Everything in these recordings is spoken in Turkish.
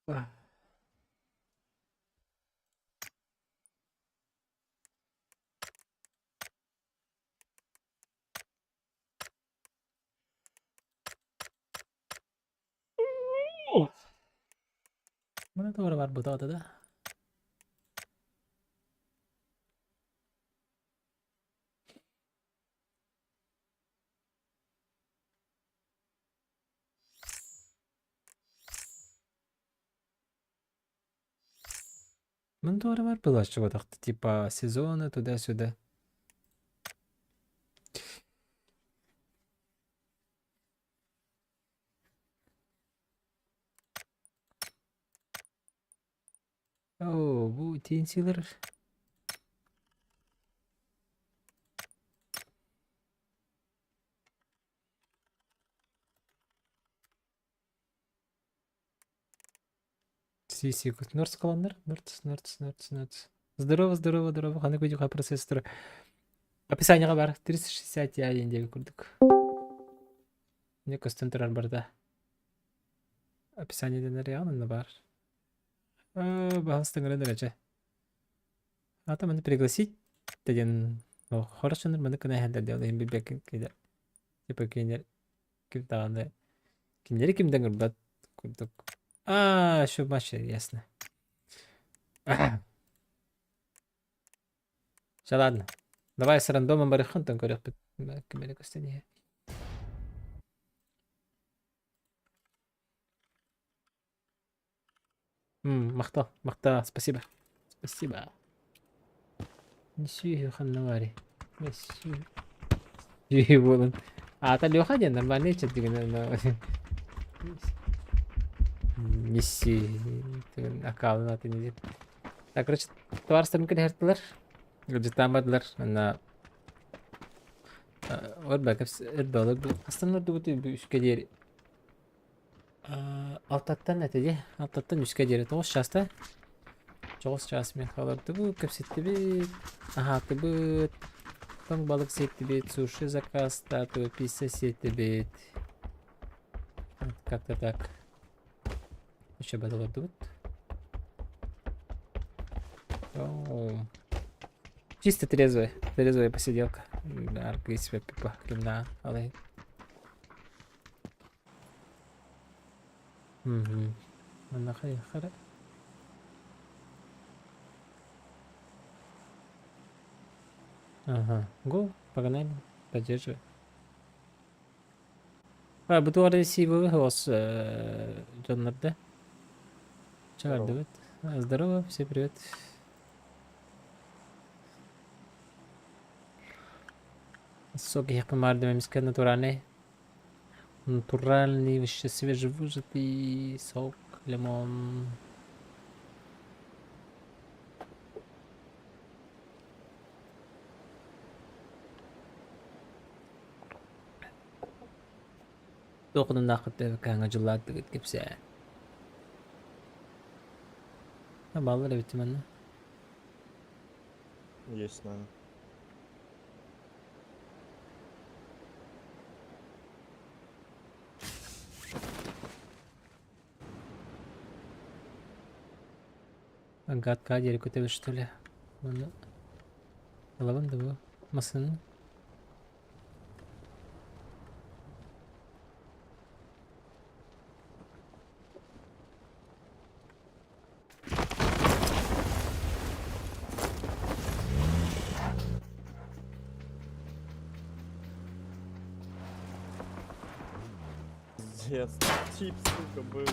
Ah. Mana tuh orang berbuta dah. Mana tuh orang berbuta coba tak tipe сезона туда-сюда. Oh, bu TNC'ler. Секунд. Норс каландар. Норс. Здорово, здорово, здорово. Ханы видео процессора. Описание бар. 360 я ендегі көрдік. Не көстен тұрар барда. Описание денер яғын бар. Бағыстың ұрын дәрежі. Ата мені пригласить деген. Хорошо, мені күнә хәлдер де. Олайын бейбек кейдер. Типа кейдер. Кім тағанды. Kimleri kimden gırbat kurduk. Şu maç ясно. Все, ладно. Давай с рандомом барихон там говорят. Кемери костяне. Махта, спасибо. Спасибо. Несу ханнавари. Несу. Болон. Та Леха не нормальный чат Несу. Аккаунт аты не. Так, короче, товарыстарын кірхерттілер. Гүрдетамадылар. Ана Орбаков эрдолог астана дубут үскө дери алтаттан этеди алтаттан үскө дери 9 часта 9 час мен халарды бу кепсеттиби ахатыбыт тоң балык сеттибит суши заказ тату пицца сеттибит как-то так еще бадалар дубут чисто трезвая посиделка аргейсве пипа кимна алай Она хара. Ага. Го, погнали. Поддерживай. Bu arada CV вас жанрда. Чагарды бит. Здорово, все привет. Соки якын бар демемиз кен натуральный. Натуральный, вообще свежевыжатый сок, лимон. Тоқыны нақыт каңа жылларды кет кепсе. Баллар бит мен. Есть, наверное. Гадка дери көтебе что ли? Лаванда бу. Масын. Пиздец, тип, сука, был.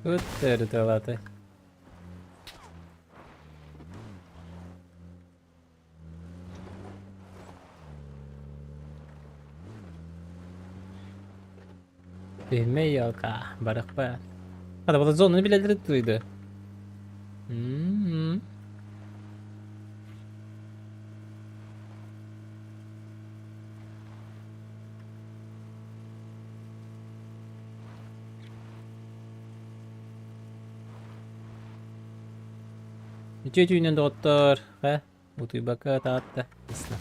Вот это лата. Bilmeyi yok ha. Barak ba. Hadi bu zonunu bile duydu. Üçe tüyünen doktor. Ha? Utuy baka taatta. Isla.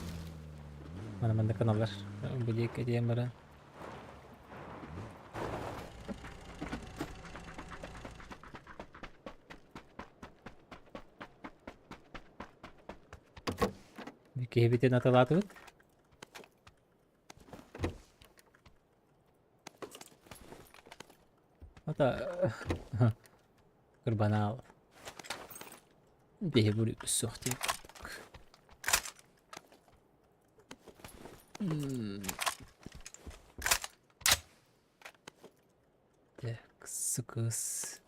Mana banda kanallar. Bu diyek edeyim baran. Bir kehbiten atalatı bıt. Ata. Kurbana al. Diye buraya bir sohti. De kıs.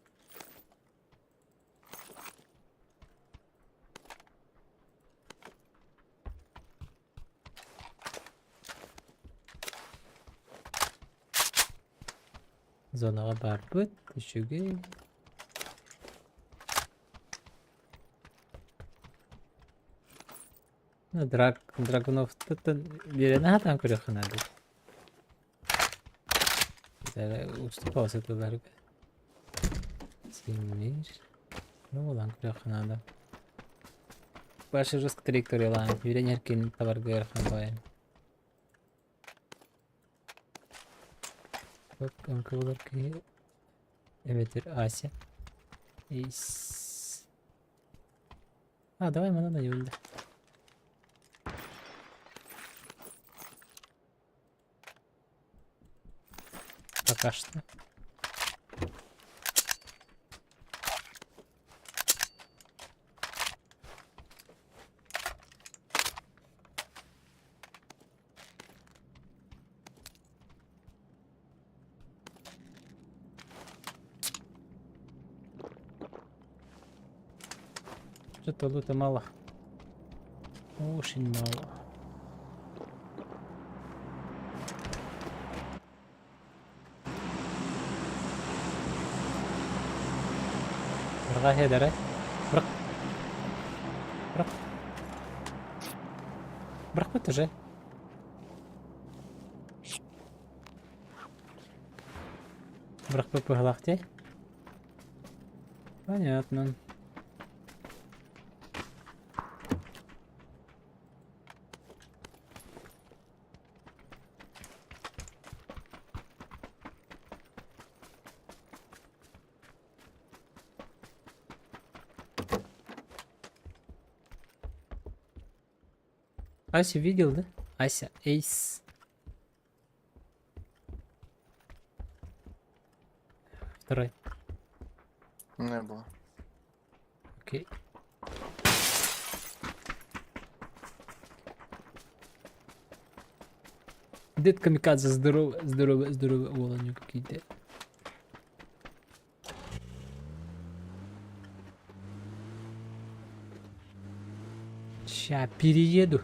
Zonağa barbıt. Düşüge. Dragunov'tan birine hatan kuruyor hadi. Güzel usta pasatıyorlar be. Simir. Ne olan kuruyor hadi. Başı risk direktörü lan. Yüren yerken tabar gör bayan. Bak kanka olur ki. Evettir Asya. Is. Давай mana da yolda. Kaçtı. Что-то лута мало. Очень мало. Бырга хедере. Бырк. Бырк. Бырк бит уже. Бырк бы пыглахте. Понятно. Ася видел, да? Ася, Эйс. Второй. Не було. Окей. Дед камикадзе, здорово, волоню какие-то. Ща перееду.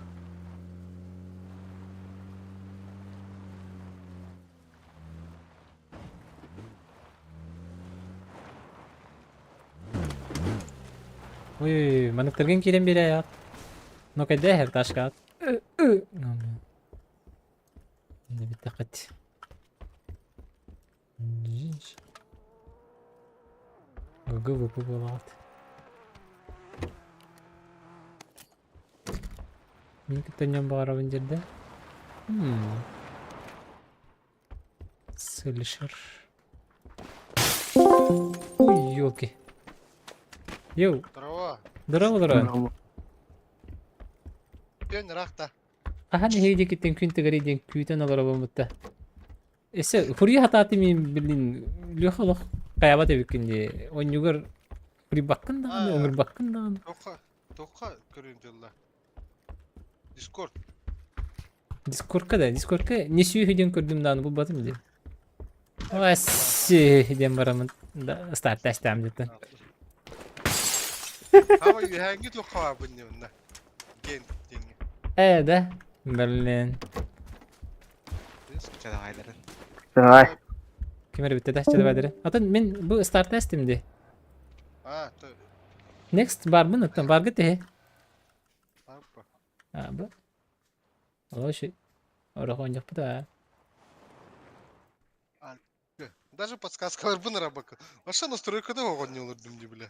Ой, манıktırgın kilim bile ya. No kayda her taş kağıt. Ne bir dikkat. Gıgı vıpı bulat. Min kitanyam bağır avıncerde. Sılışır. Uy yolki. Yo, Здорово. здорово. Пен рахта. Aha ne heydi gittin künte gariden küten alara bomutta. Ese huriye hatati min bilin lühalok kayabat evkindi. On yugar huri bakkın da Aa. ömür bakkın da. Тоқа көрейін жылда. Дискорд. Discord'ka ne suyu hüden gördüm da bu batım diye. Asi hüden baramın da start testem cidden. Ama hangi тоқа var bunun yanında? Gen dengi. De Berlin. Biz kaçada hayların. Давай. Kimere bitti de çede badere. Atan men bu start testimdi. Ha, tabii. Next bar bunu tam bar gitti. Hoppa. Ha bu. O şey. Orada oynayacak bu da. Даже подсказка var bunlara bakın. Aşağı настройкада оған не olur dimdi bile.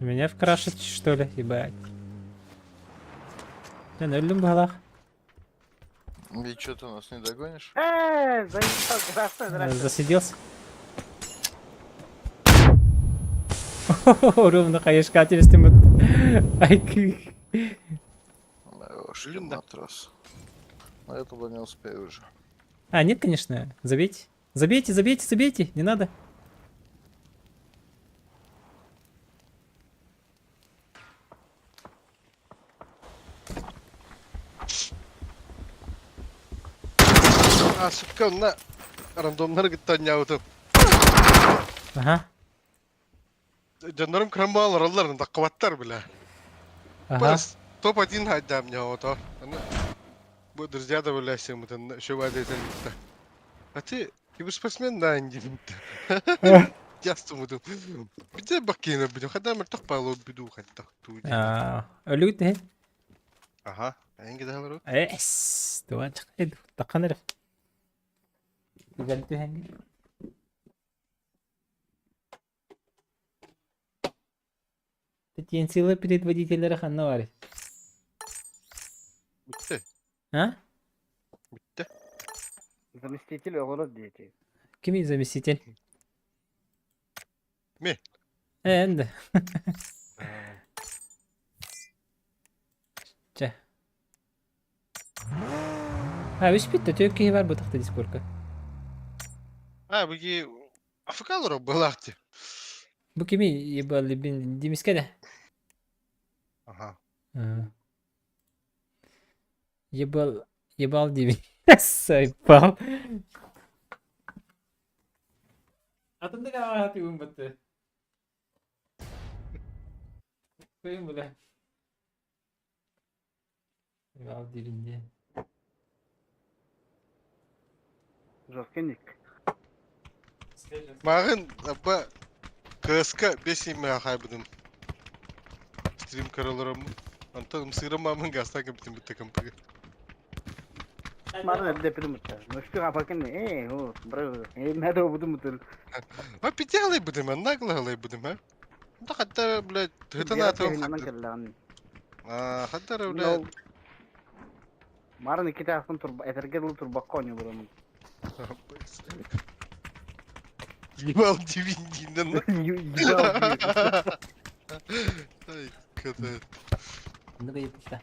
Меня вкрашить, что ли, ебать. Да, ну любым балах. И что ты нас не догонишь? Заебал, здравствуй, здравствуй. Засиделся. Ровно хаешка отелестим. Ай, Ёшкин Блин, да. матрас. Но я туда не успею уже. А, нет, конечно. Забейте. Забейте, забейте, забейте. Не надо. А, сука, на рандомнар гыттан Ага. Жандарым крамбалар алларын да кваттар бля. Ага. Барс топ-1 хайдам няото. Бу друзья да бля сымытын шөбадетен битта. А ты киберспортсмен да индим. Ястым удum. Бите бакина бидем. Хадам тохпало биду хаттак туди. Ölüt he. Ага. Энги да бару. Эс. Туан чакайд. Таканыр. Güzel tühengi. Потенциалы предводителя ханна var. Битте. А? Битте. Заместитель оғылы дети. Kimi заместитель? Me. Endi. Çe. Ha, üç bitti. Türkiye var bu takta Discord'da. А, бги Африкалар балахти. Bu kimi yeballi bin dimiske de. Ага. Ебал диви. Saypal. Atında ne var hati umbatı? Koyun bu da. Ебал дивинде. Жорстокенник. Мағын апа КСК 5 еме хайбыдым. Стрим караларым. Антон сырым мамын гастан кептим бітті компыгы. Марын әлде пидім ұтта. Нөшкі қапакен не? О, бұры. Мәді обудым ұтыл. А пите алай будем, а нагло алай будем, а? Да хатта, блядь, гытана атым хатта. А, хаттара, блядь. Марын екі тағын тұрба, әтергерлі тұрбаққа ойны бұрамын. Ебал дивиндинен. Ебал. Ай, кота. Bunu da yapıştı.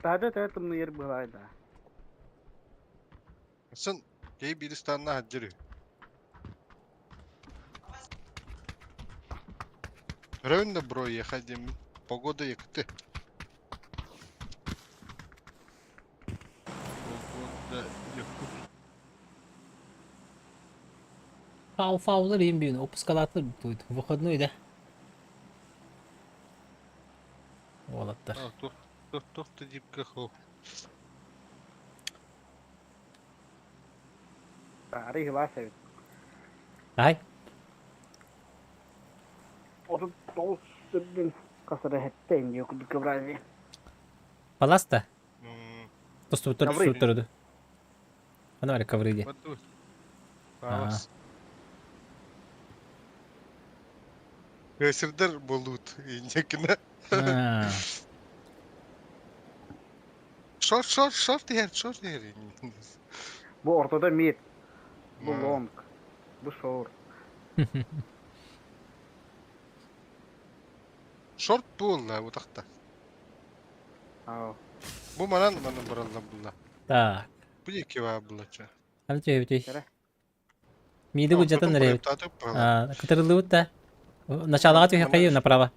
Тада тымны ер бұлайды. Sen, gey biristanına hacırı. Районда бро ехать, погода якты. Погода якты. Фаулар им бүйін, опускалатыр бұйды. Выходной да. Олаттар. Тоқты деп қақыл. Tarih bahasa. Ай, Otup dolsun kasada hetteyin yok bir kıvrayı. паласта. Просто вот Ковры. тұрды. Ана var ya ковры diye. Баду. Палас. Өсірдір болуд. Некіне. Ha. Short yer. Bu ortada mid. Bu Ha. long. Bu short. Short bu la bu takta. Aa. Bu manan barallan bulla. Так. Bu iki var bullaça. Hadi çöy çöy. Kere. Миді бұджатын нәре. Кытырылы бұд да. Началаға түйе қайы направо.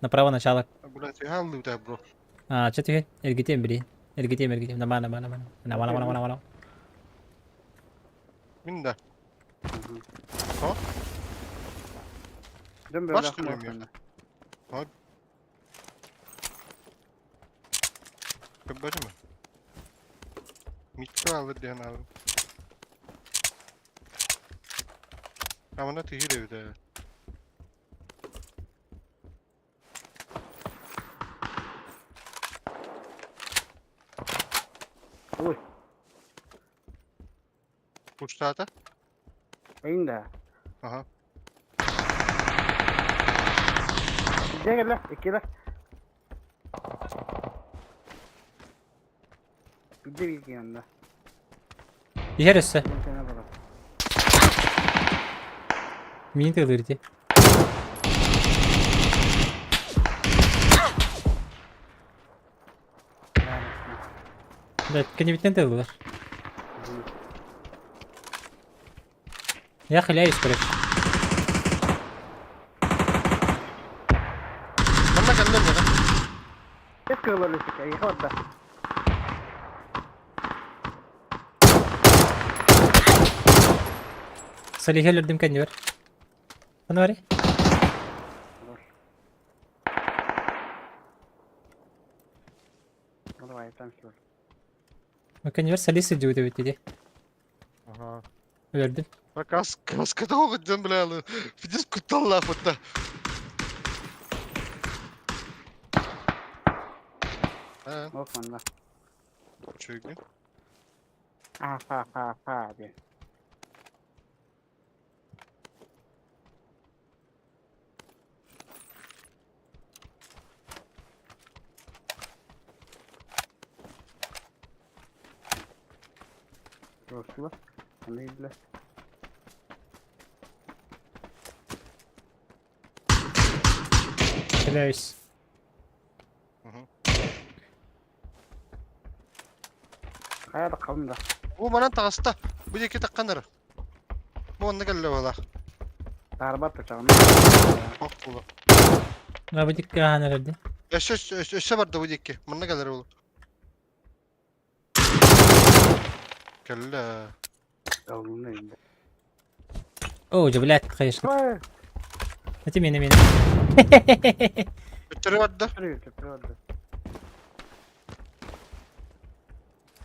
Направо начало. Bullaça hallı da bro. Çö түйе. Эргетем білейін. Эргетем. Нама. Minda. Dön böyle Başlıyorum aklıma ya. Köpbacı mı? Mitçi alır diyen alır. Ama ne tühür evde. Uy. Kuşlarda? Ayında. Aha. Gel gel lan. İkiler. Bir de bilgi yanında. Yer üstü. Bir tane bırak. Мини тылырды. Да, кенебиттен тылылар. Я хиляюсь, короче. Bana geldim ya. Kes kırılır işte. Yıkar da. Salih'e öldüm kendi var. Bana var ya. Давай, там все. Kendi var Salih sıcığı bitti diye. Aha. Öldüm. Bak kaskada okudum bile alır. Fidiz kutallah fıtta. Ha, Osman da. çünkü. Ha diye. Roslu. Anlayıbla. Хиляюсь. Kaya da kalın da. Bu bana tağısta. Bu iki takkanır. Bu onda geldi valla. Darbat da çağın. Bak bu. Ne bu dikkat hanelerdi? Eşe vardı bu iki. Bana gelir oğlum. Kelle. Yavrum elinde. Oo cebilat kayışlık. Vay. Hadi benim. Bütçeri vardı. Köprü vardı.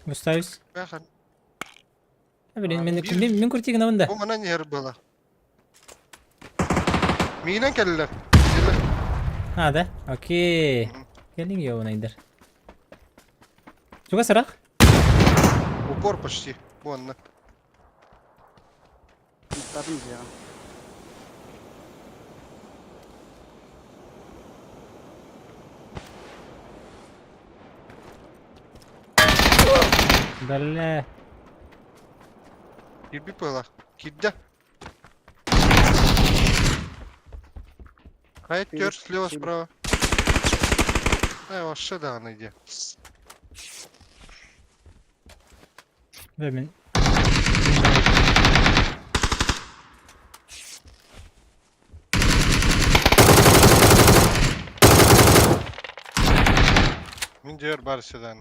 Mustavis. Bakın. Ne bileyim ben kurtiğin avında. Bu bana yer bala. Minen kelle. Hadi. Okey. Gelin ya ona indir. Juga sıra. Упор почти. Bu anda. Yıkladım ya. Dalle. Kirpi pala. Kidde. Hayat gör. Слева справа. Вообще да, она иди. Ve ben. Мен жер бар сюда.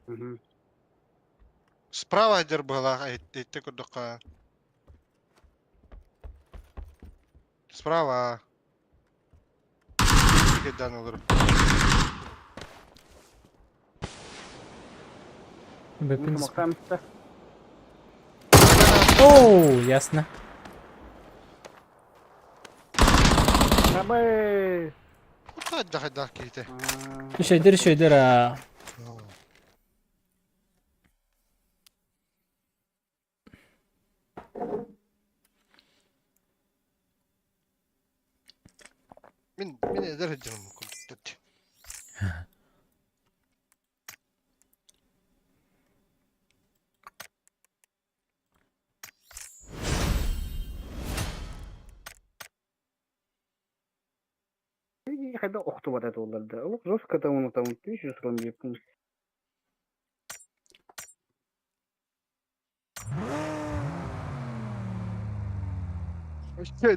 Мгм. Справа жер была, айтты курдука. Справа. Кедан olur. Weapons. Смокта місце. Оу, ясно. Абай! Хадда кейте. Шөйдер, Мен eder canım kurduk. Хайда оқту батат оларды. Олық жорстко там ұмытамын. 500 сұрын беппін.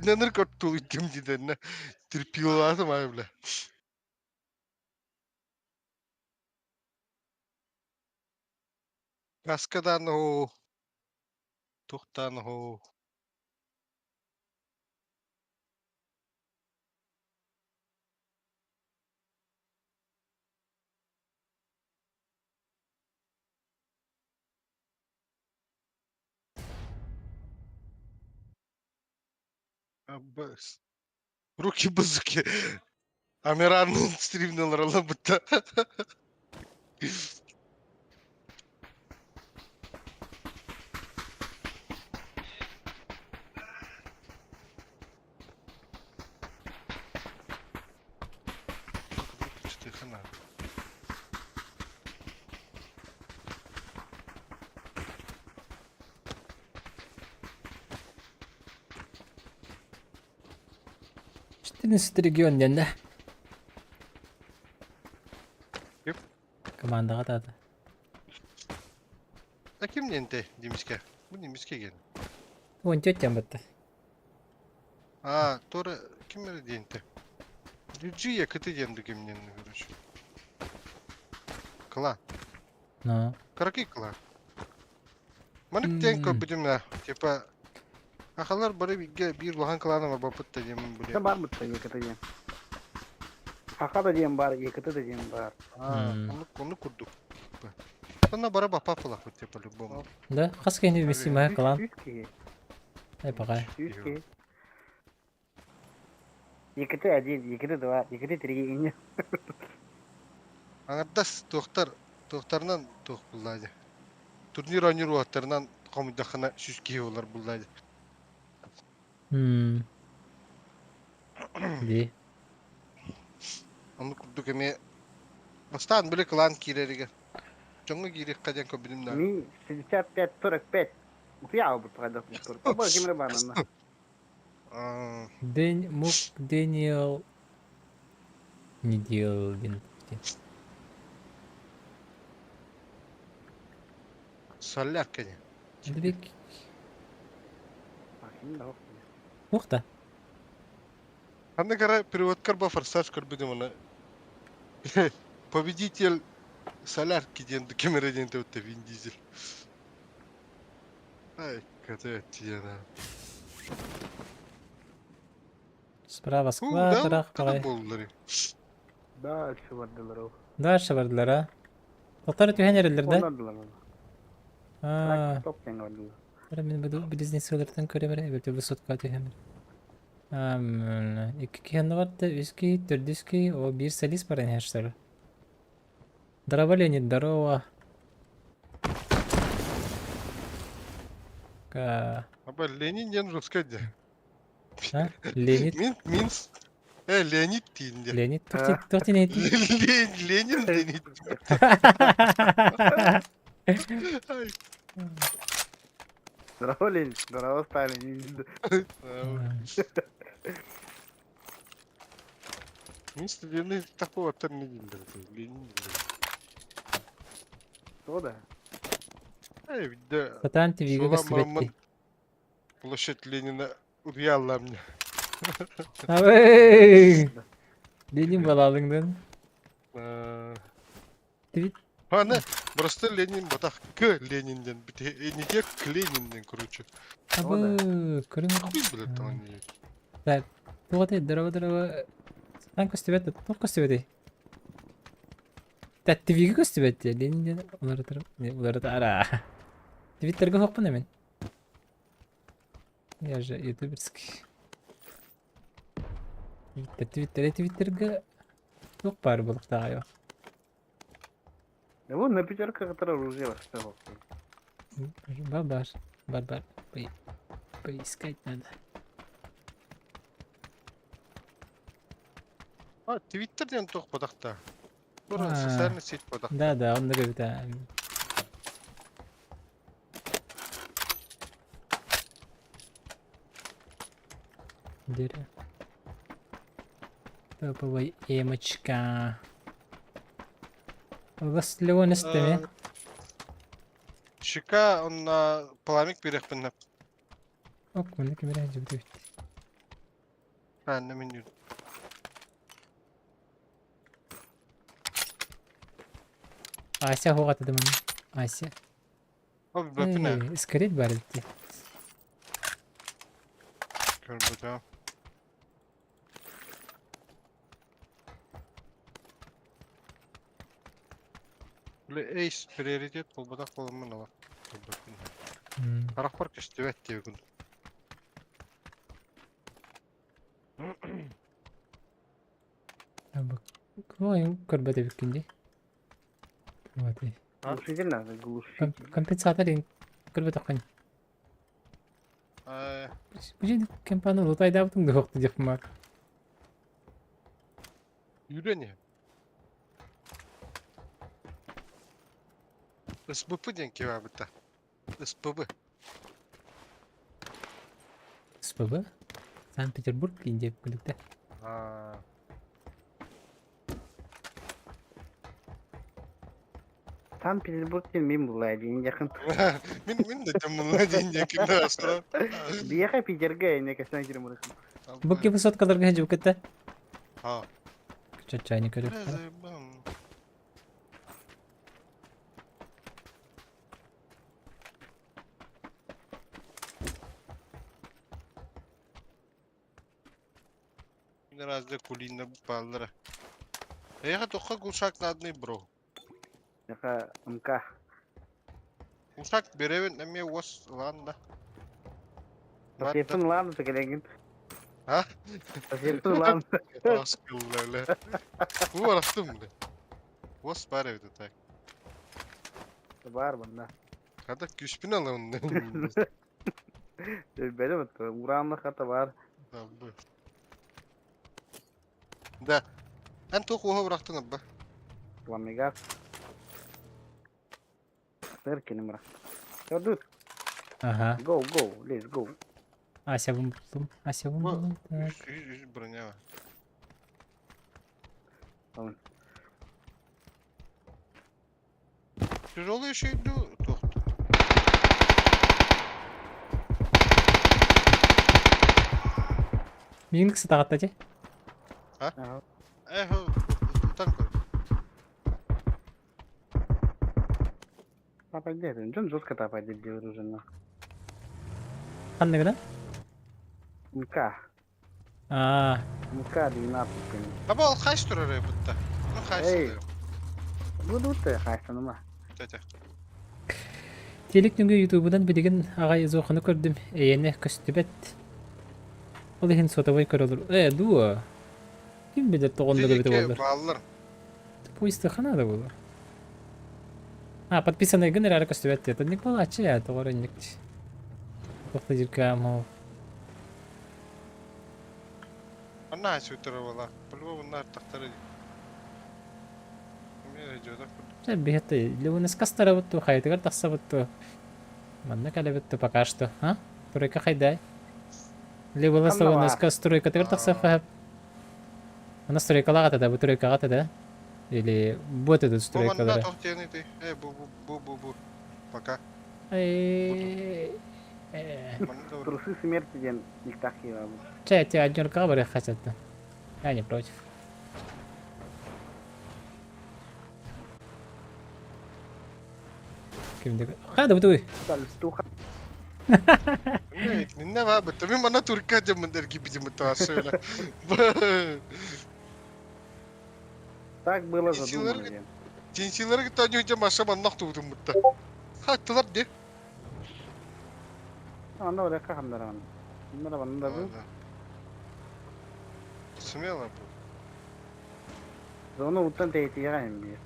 Ненер көтту итем диден. Терпиласым ай бля. Каскадан о. Тухтан о. Аббас. Руки базуки. Амеранның стримнелер ала бутта. Тихана. Четырнадцатый регион дende. Кеп? Командаға тады. Аким ненте демиске. Bu демиске ген. 14 тен бітті. А, тора кимер денте. Люджи якыты денді кемнен короче. Кла. Ну. Караки кла. Манык тен көп будемна. Типа Ахалар бары bir лохан кланы бар бапытта демін Та біле. бар бұтта екіті дем. Хақа да дем бар, екіті да дем бар. Оны курдук. Она бара бапа пылақ өтте по-любому. Да, қас кені бесі мая қалан. Түйіске. Ай пағай. Түйіске. Екіті әден, екіті два, екіті тірге ине. Аңардас тоқтарынан тоқ бұлдайды. Турнир ойныр уаттарынан қомыдақына сүзкей олар бұлдайды. Ди. Оны курдук эме бастан біле клан кирериге. Жоңғы кирек қаден көп білімді. Ми 65-45. Уфияу бұтты қайда құлқыр. Оба кемірі барнында. Дэниел... Не делал, блин. Салляр кәне. Дбек. Бақын да оқ. Уқта. Анда кара переводкар ба форсаж көрбедім оны. Победитель Соляр киденді кемереден төтті Вин Дизель. Ай, кәті өттіена. Справа сквадрақ пағай. болдылар. Дальше бардылар оқ. Дальше бардылар, а? Тоқтары түйен ерелдер, да? Оңдадылар. Топ тен бардылар. Мен бұды бизнесерлерден көре бәрі, өте высотқа түйен. Екі кені барды, үскі, түрдіскі, о бір салис бар әне әштері. Здорово, Леонид, здорово. Аба Ленин ден жұрскады. А? Леонид? Леонид дейінде. Леонид, тоқтен еті. Ленин Ленид. Здорово, Ленин. Здорово, Сталин. Мен студенті такого аттар не дейіндер. Ленин. Что да? Ай, видді. Сатан ТВ-ге көстібетті. Площадь Ленина ұриялла мне. Абей! Ленин балалыңдың. твит. Аны просто Ленин батах к Ленинден бите не те к Ленинден короче. Абы, көрүңөр. Хуй билет там не. Так, вот это дырава. Сан көстөбөт, ток көстөбөт. Таттивиги көстөбөт. Ленин уларды ара. Твиттерге хокпун эмен. Я же ютуберский. Твиттерге хок бар булуктагы. Да вон на пятерках, которая уже восставал. Бар. Поискать надо. А, Твиттерден тох батахта. А. Бора социальный сеть батах. Да, он говорит, Дерево. Топовая эмочка. Леон истеме. Шика он на паламик бирекпен. Ок, мен камера жибди. Ha ne menü. Ася хугат адам. Ася. Abi bapine. Скорее барилти. Gör burada. Böyle ace prioritet bol badak bolman ala. Haraq var köstü vet diye gün. Бак. Кой көрбөтө бикинди. Вот. Глушитель надо, глушитель. Компенсатор көрбөтө кан. Бужин компания лутайда бутун докту деп мак. Yürüne. SBP denki var burada. SBP. СПБ? Санкт-Петербург инде күлүктө. Ha. Санкт-Петербургтен мен булай дейін жақын. Min de jammunla deyince kimde asla. Бияқа Питерге не касана жүрім ұрысын. Бу ки высоткаларга жибип кетти. Ha. Чачайны көрүп. Biraz da kulinde bu pallara. Ya toqa gulşak nadni bro. Яқа МК. Gulşak berevin emme was landa. Пассиертің ланы текеленген. Ha? Пассиертің ланы. Askıllarla. Bu arastım mı? Was var evde tak. Бар банда. Hadi güçpün alalım. Бәлем өтті. Уранлы қата бар. Tabii. Da. En tok oha bıraktın abba. Ламегас. Сыркин мрак. Йодут. Ага. Go, go. Let's go. Ася булдум. Ася Bu булдум. Так. yüz bроня var. Tamam. Tüzoluyor şeydi tok. Менин кысы тагаттачы. Ага. Tank var. Тапайды. Жон жестко тапайды деп оружие. Кандай гана? МК. МК 12. Ama al kaç durar ya butta? Bu kaç Ey. durar? Будут хайсаныма. Tete. Телек нүнгө ютубудан билеген агай зоохуну көрдүм. Эйене көстүбөт. Ол ихин сотовой көрөлөр. Дуо. Ким билет тогондо көбүтүп болдур. Bağlılar. Поисты ханада болду. Подписанный генерал көстүбөт. Это не плаче, я тогорынник. Токто жиркам. Ana aç utura valla. Bulma bunlar taktarı. Kimye jodak. Бихетте, Леонес кастарабытту, хайтыгар тахсабытту. Манна калебитту пока что, а? Турайка хайдай. Леонес стройка тыгар тахсафа. Она стройка лагата, бу турайка гата да? Или вот этот Bu стройка bana да? tok yeniydi. Bu. Пока. Bana da Трусы смерти ден их так и вам. Чай, тебя один кабарь хотят. Я не против. Kimde? Hadi bu tuh. Tuh Ninna bak betul mana Turki aja mendir gibi mutası öyle. так было Силар- задумано. Ден. Cinsiyelere gitti önce önce maşa mannak tuğdum mutta. Hattılar de. Anda udah kehandaran. Bunlara banda bu. Смело bu. Zonu utan tehdit yaran bir.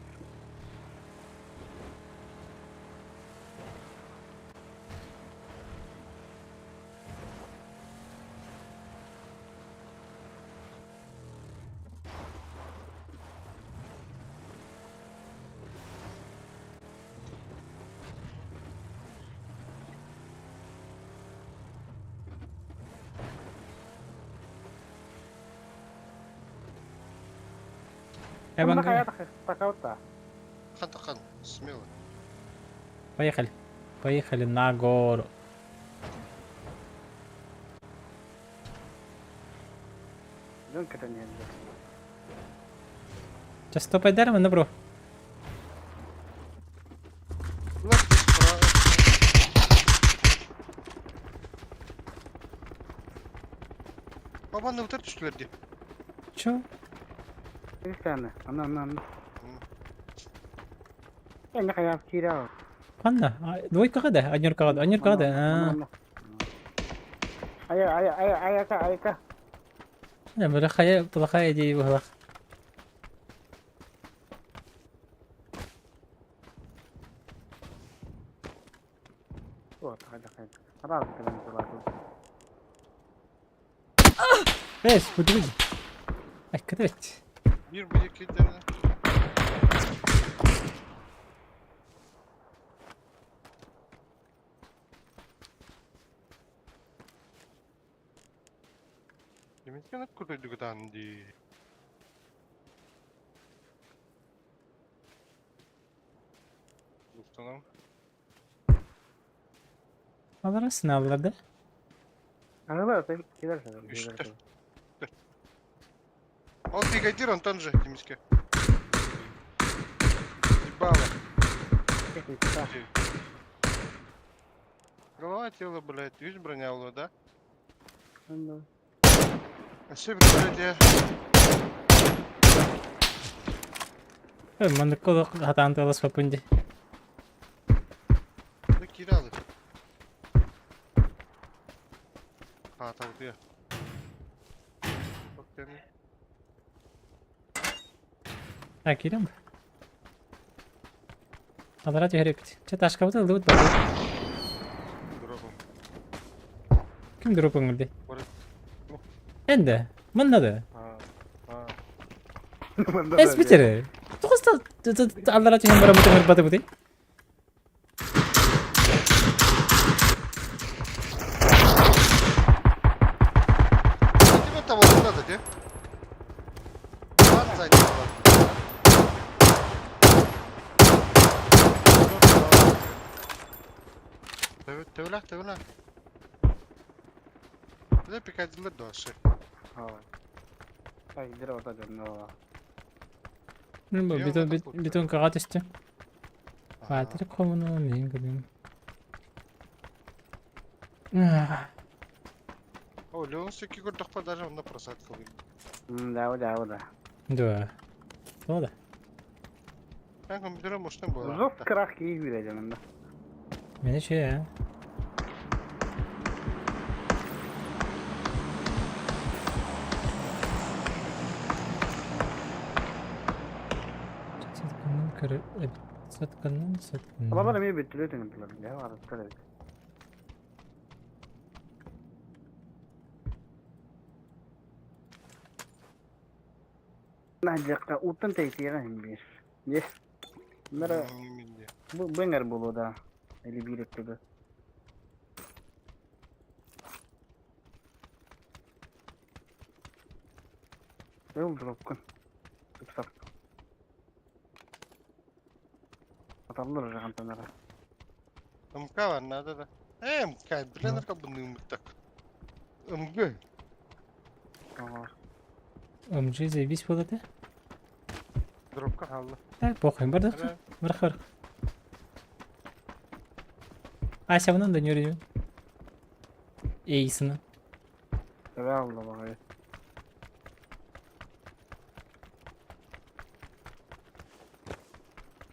Emang Bunda kayak takau tak. Хантахан. Смело. Поехали. Поехали на гору. Dön keten yedi. Сейчас стопай eder mi ne bro? Ulan biz para. Baban da utar düştüler diye. Чё? Bir tane. Ana. Ya ne kayak kira. Kanna. Двойка kada. Anyor kada. Anyor kada. Ayaka. Ya bırakaya diye bırak. Oh, tak. Harap kalian selalu. Bes bu değil. Ay evet. Bir iki tane. Demek ki ne kurtuldu gıdandı. Tamam. Alırsın avladı. Ага, ты кидаешь. İşte. Он бригадир, он там же, Димичка. Ебало. Голова, тело, блядь, видишь, броня была, да? А все, блядь, я... Mandıklı hatan talas papunca. Да кидал их. А, там где? Вот ты. Ha kiram. Alara çehrek. Çataş kapatıl lut bak. Дорогу. Kim drop'un geldi? Orası. Ende. Mannadı. А. Es biçere. Tosta alara çehrek bara mutu batı buti. Тебе того не надо, где? Ладно, сзади была. Төвлә. Де пикадилер дошы. Ay, direkt orada dönüyor. Beton kağıt üstü. Fatih komunu neyin gülüm. О, Леон всякий год дохпа даже он на просадку выйдет. Да. Да. O da. Ben kompütere boştan bu Zos kırak iyi vereceğim ben de. Beni şey ya. Satkanın. Ama bana bir bitiriyor denetler. Ya var tabii. Najjakka utan teytiye kan bir. Yes. Bunlara bu benger bulu da. Eli bir etti. Yok bırakın. Tutsak. Atalım rakan tanara. МК var надо да. МК, блин, это bunun так. МГ. Tamam. Ömcü zeyvis buladı. Dropka kaldı. Ha, bakayım bardak. Bırak. Ayşe'nin da yürüyor. İyisini. Tabii Allah bakıyor.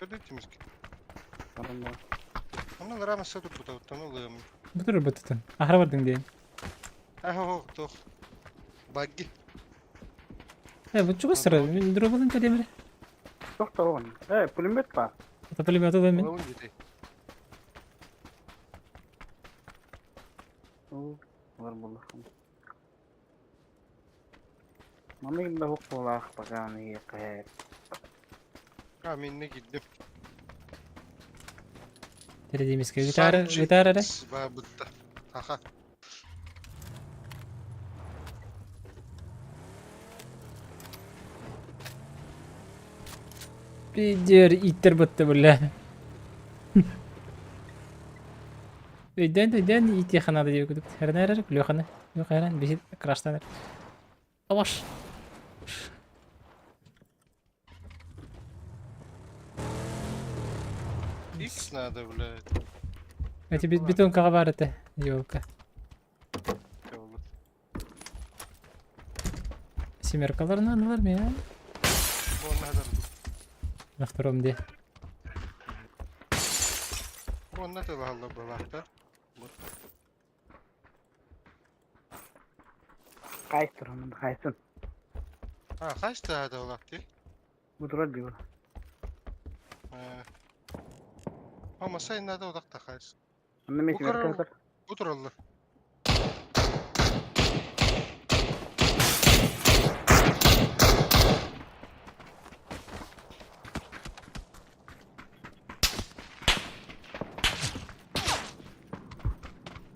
Gördünüz ki. Tamam da. Ondan rama satıp bu da tanılığım. Bu dur bu tutun. Ahra vardın diye. Aha toh. Baggi. Bu çok sıra. Durabılın kademiri. Çok da oğlum. Pulimet var. Tatlı bir atı ben. Oğlum gidi. Var bulur. Mami gibi hukuk olak bakan iyi kayar. Aminne gittim. Dediğimiz gibi gitar ara. Babıtta. Aha. Bir diğer ittir bıttı böyle. Den it yakına da diyor. Her ne arar? Yok hani. Yok her bir şey crash'tan. Avaş. X nerede böyle? Eti bir ton kağa var ete. Yok. Olur. Simerkalarını anılar mı ya? Bu nerede? Naktarom diye. Bu nerede valla bu vakta? Kaysın onun kaysın. Ha kaç tane de vakti? Bu durar diyor. Ama sen nerede odakta kaç? Anne meşin kadar- arkadaşlar. Budur Allah.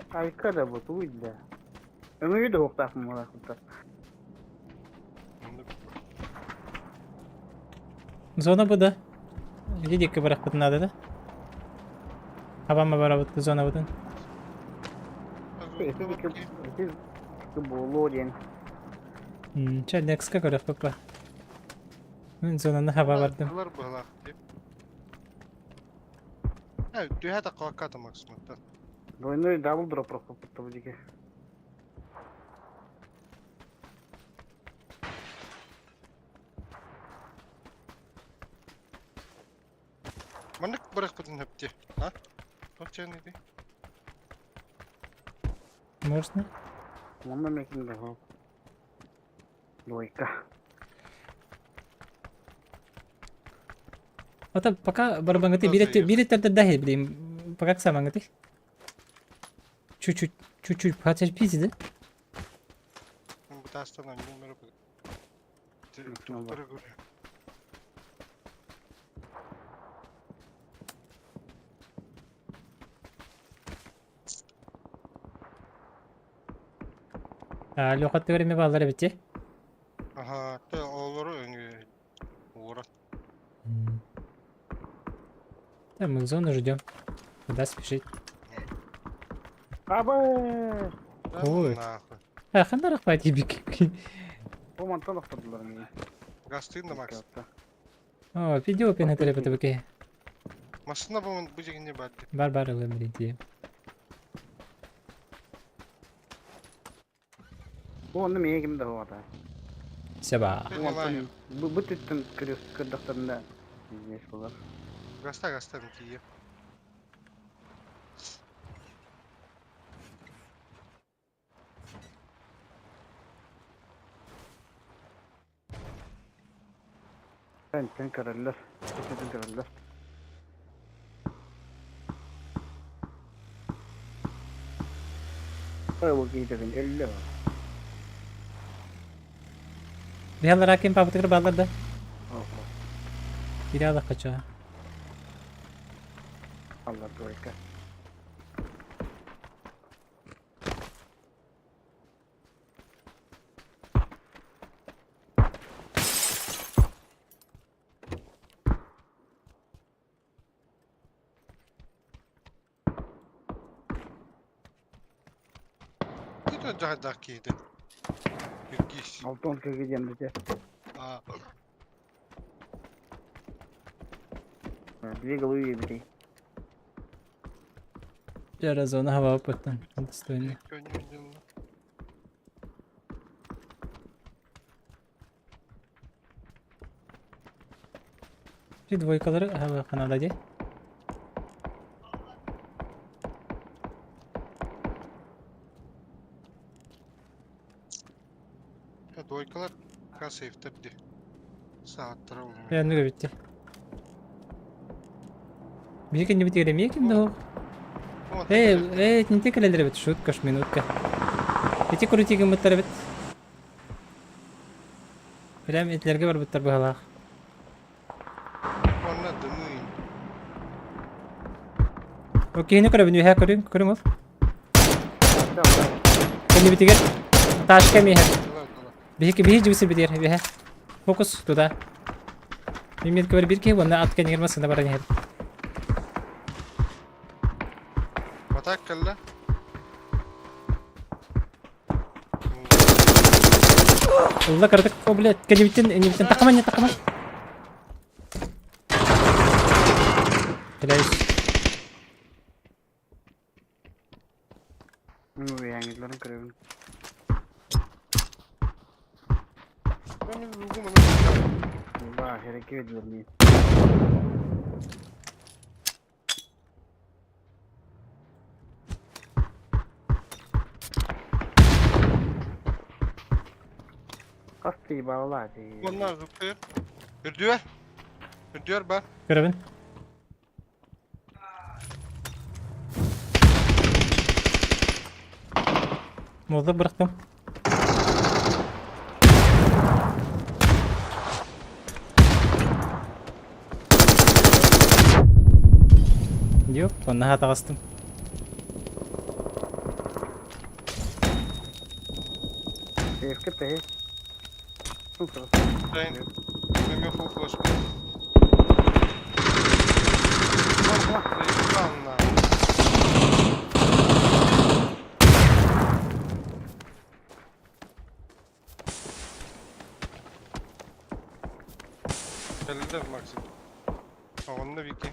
Harika bu illa. Ömürü de hukuk mı var hukuk. Zona bu da. Yedik ki bırak bıtın adı da. Haban mı var bıtkı zona bıtın. Siz bolu diyen. Çay next ka göre bak. Zonanda hava vardı. Bunlar bu vakti. Evet, dünya da kalkadı maksimumda. Oyunu double drop rakıp tabii ki. Manık bırakmadın hep diye. Ha? Bak canım neydi? Morse ne? Mama mekin de hukuk. Loika. Ata paka barbangati biri terdahi bileyim. Pakak samangati. Çu paçaj pisi de. Bu tastan annem merhaba. Tamam. Doktora görüyor. Lokat göre mi bağları bitti? Aha, da oğulları öngü. Uğra. Tamam zonu ждем. Куда спешить? Aba! Ой. Nahı. Ha, хандар ахпайт gibi. Bu mantığı noktadılar mı? Gastın da maks. О, видео пен хатале бата баке. Masında bu ceginde baddi. Бар өлмөр диye. Bu onu meye kimde o da. Seba. Bu mantığı bu tüttün kırdıklarında izleyiş olur. Gasta mı ki ya? Sen kararlar. Sen kararlar. Bu gidelim 50 var. Diğerler hakim pabutukları bağlar da. Oh, Bir daha da kaçıyor. Allah doyka. Bir de daha dakiydi. Bir giş. Altın kırgıcım dedi. Aa, Двигал уебли. Biraz onu hava apattan. Достойно. Bir двойкалары hava kanalda. Двойкалар касайфтырды. Сааттар olmuyor. Yanına bitti. Bir ikinci bitti mi kimdi o? Не тикалер бит, шутка ж минутка. Эти крутиги мыттар бит. Прям этлерге бар биттер баалаах. Онна дымын. Окей, не көрөбүн үһэ көрүң ол. Hatta var. Кэнди битигер. Ташка миһэ. Дала. Бихи жибси битер үһэ. Фокус туда. Мимет көр бир ки бонна ат кэнигер масында баран хер. Batak kalla. Улла кырдык. О, блядь, кэнди биттен такама. Блядь. Bu yangitlerin kırıvın. Ben bir rugu mu? Bah, hareket ediyor muyum? Kastı bağlar diye. Onlar zıplıyor. Bir diyor bak. Көрөбүн. Молдо бырактым. Yok, onunla hata kastım. Sevki pehi. Super. Ben benim full flash. Geldi Maxim. Onunla bir ki.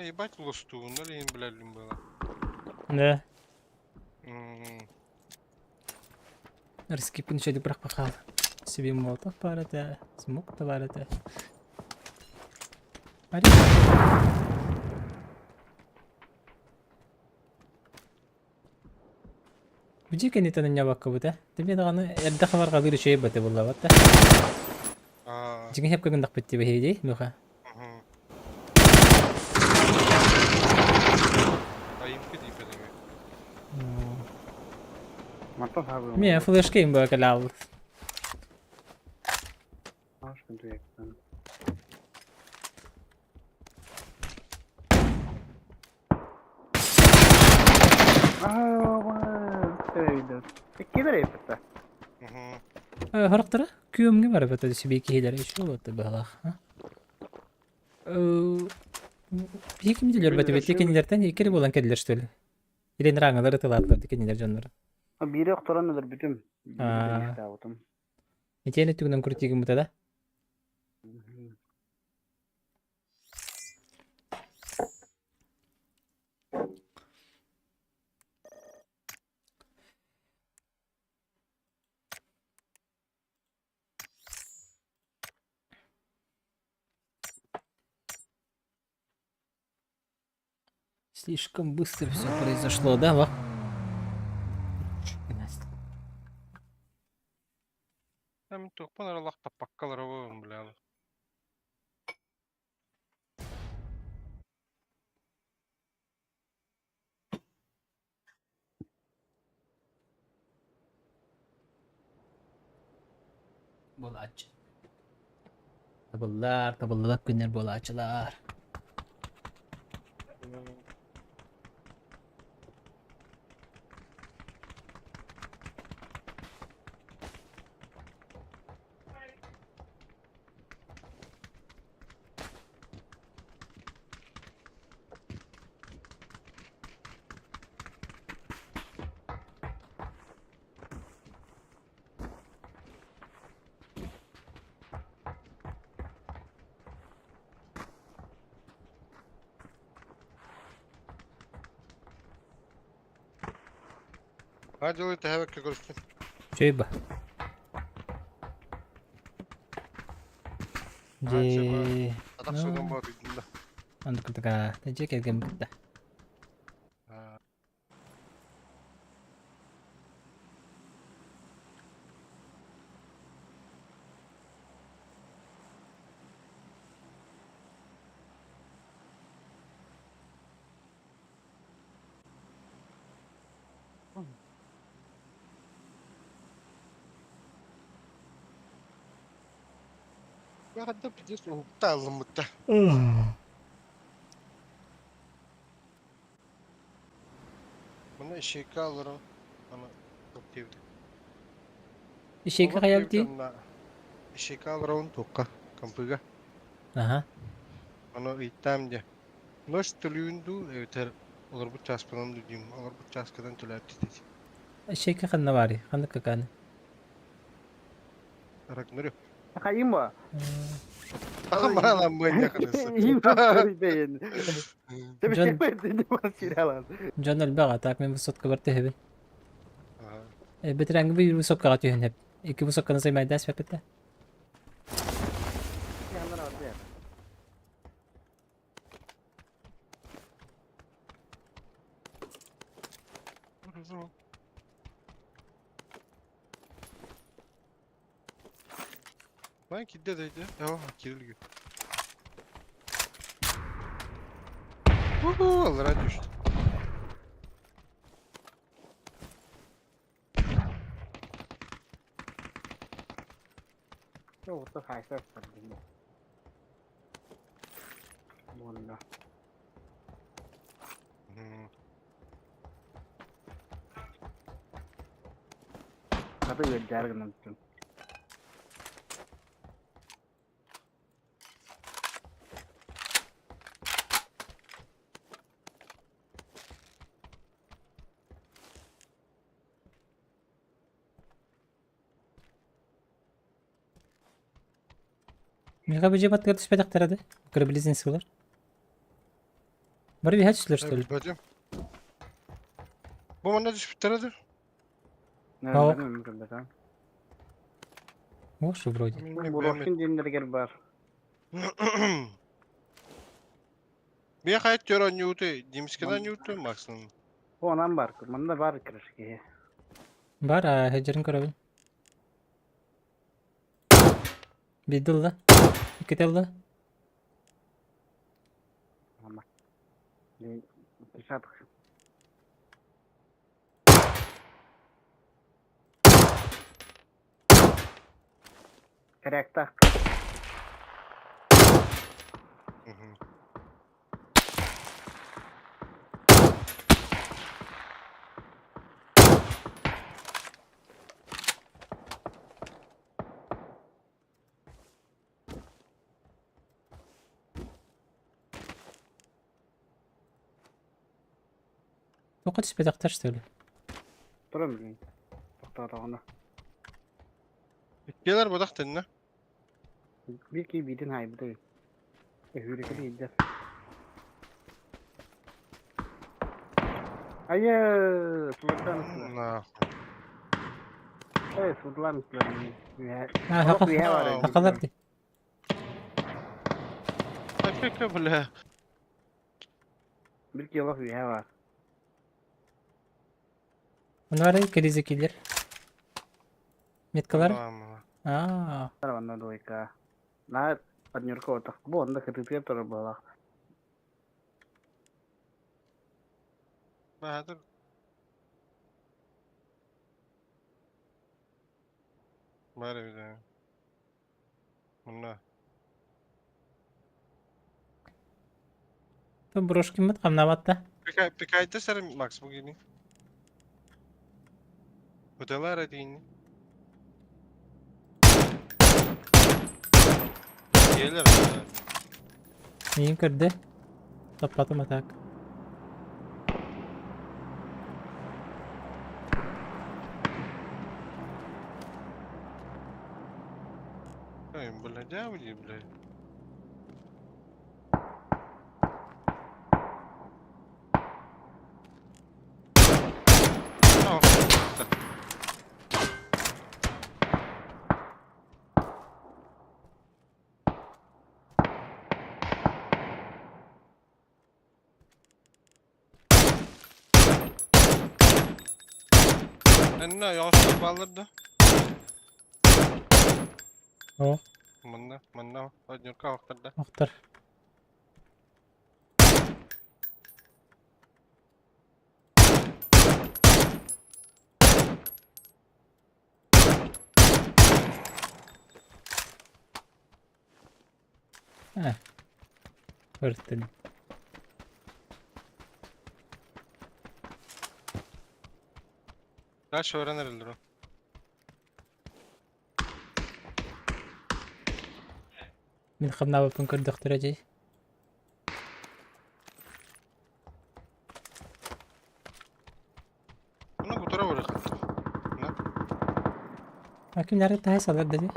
Ебать лосту, ну ли блядь было. Да. М-м-м. Рискипін шеді бірақ бақал. Себе молотов бар еді, смок та бар еді. Ари. Бүжі кенетінің не баққа бұда? Деме дағаны әрді қабарға бір үшей бәті болла бәтті. Жігін хеп көгіндақ бітті бәхейдей, мұға. Matah abi. Мен флешкейм бі кәлал. Aşkın duyaktan. Öyle. Kidir yapıtta. Харақтары күйемге бар бәті себеки хейлер үші олады бағалақ. Бейкі мүділер бәті бәті кенелерден екері болан кәділер штөлі. Ирен раңылары тылатыларды кенелер жанлары. Biri yokturanıdır bütün. Aa. Davut'um. Етені түгінен күртеген бұтада. Слишком быстро все произошло, да, ва? Hem tokpan aralak tapakkalar oğlum bile. Bolaç. Tabıllar günler bolaçlar. Hadi o tehvekle görüştüm. Çöybü. Hadi seba. Je. Atak sudan bu araydım da. Andık kıtık ha. Tece kelgem kıtta. Ha. Ya hadi bir soğukta aldım bu da. Bana eşeği alırım. Bana çok sevdi. İşe hayal değil. Eşeği alırım tokka. Kampıga. Aha. Onu ittem diye. Nasıl tülüğündü? Evet her. Olur bu çaspıdan diyeyim. Olur bu çaskadan tüler dedi. İşe kanna var ya. Kandık kakanı. Arak nörü. Kayayım mı? Bakın bana lan bu en yakınısı. İyiyim sorry değil. Tabii Can- şey verdi bana siralan. Can البغا تاك من بصوت كبرت هبل. Aha. بترانج بي بصوت كغاتي هن هب. إيكي بصوت كنا زي ما يداس فكتا. Yanlar orada ya. Lan kiddedeydi. Tamam kiril gibi. Allah düştü. Yok orta kaysa sardım. Bunda. Hmm. Kata jargın tuttum. ميغا بيجي بات قدش بدك ترى ده. قرب ليزين سولر. بري هاتش لرش Tabii bacım. Bu bana düşüp taradı. Yok. Nereden mümkün be sen? هو شو برودي. Bu roşun dinleri gel var. Bir kayıt gör on YouTube. Dimskeden YouTube maksimum. O anan var. Bunda var kırış ki. بارا هجرن كرابين. بيدل ده. كتل ده. Ama. Dışarı. Karakter. Hı hı. وقتش بدك تشتغل. Durur musun? Doktor ona. Bitkiler bu da ne? Bir ki bidin hay bu değil. Hürriyeti değil. Hayır. Sultan. Na. Evet Sultan. ها حقق. bir var. حقق دي. Peki böyle. Bir ki yok bir var. ونواري كريزي كيلر. ميت كلر. Tamam. Taravandan dolayı ka. Nah, penyur ko tak bu onda ketika terbalik. Bahadır. Bari bir de. Bunlar. تو بروش كيمت قمنا باتا. Pekayda sarı Max bugün. Odalar edin. Gelir. مين كرده. طبطة متاك. Hayır, böyle devam ediyor böyle. Tamam. Enna yağışlar bağlardı. O, Manna. Hadi kalktırdı. aktar. Heh. Öğrettim. Kaç öğrenirler o. من خدنا بنكر دكتورة جي. Bunu bu tarafa bırakıldı. Ne? لكن عرفت هاي صدق دي.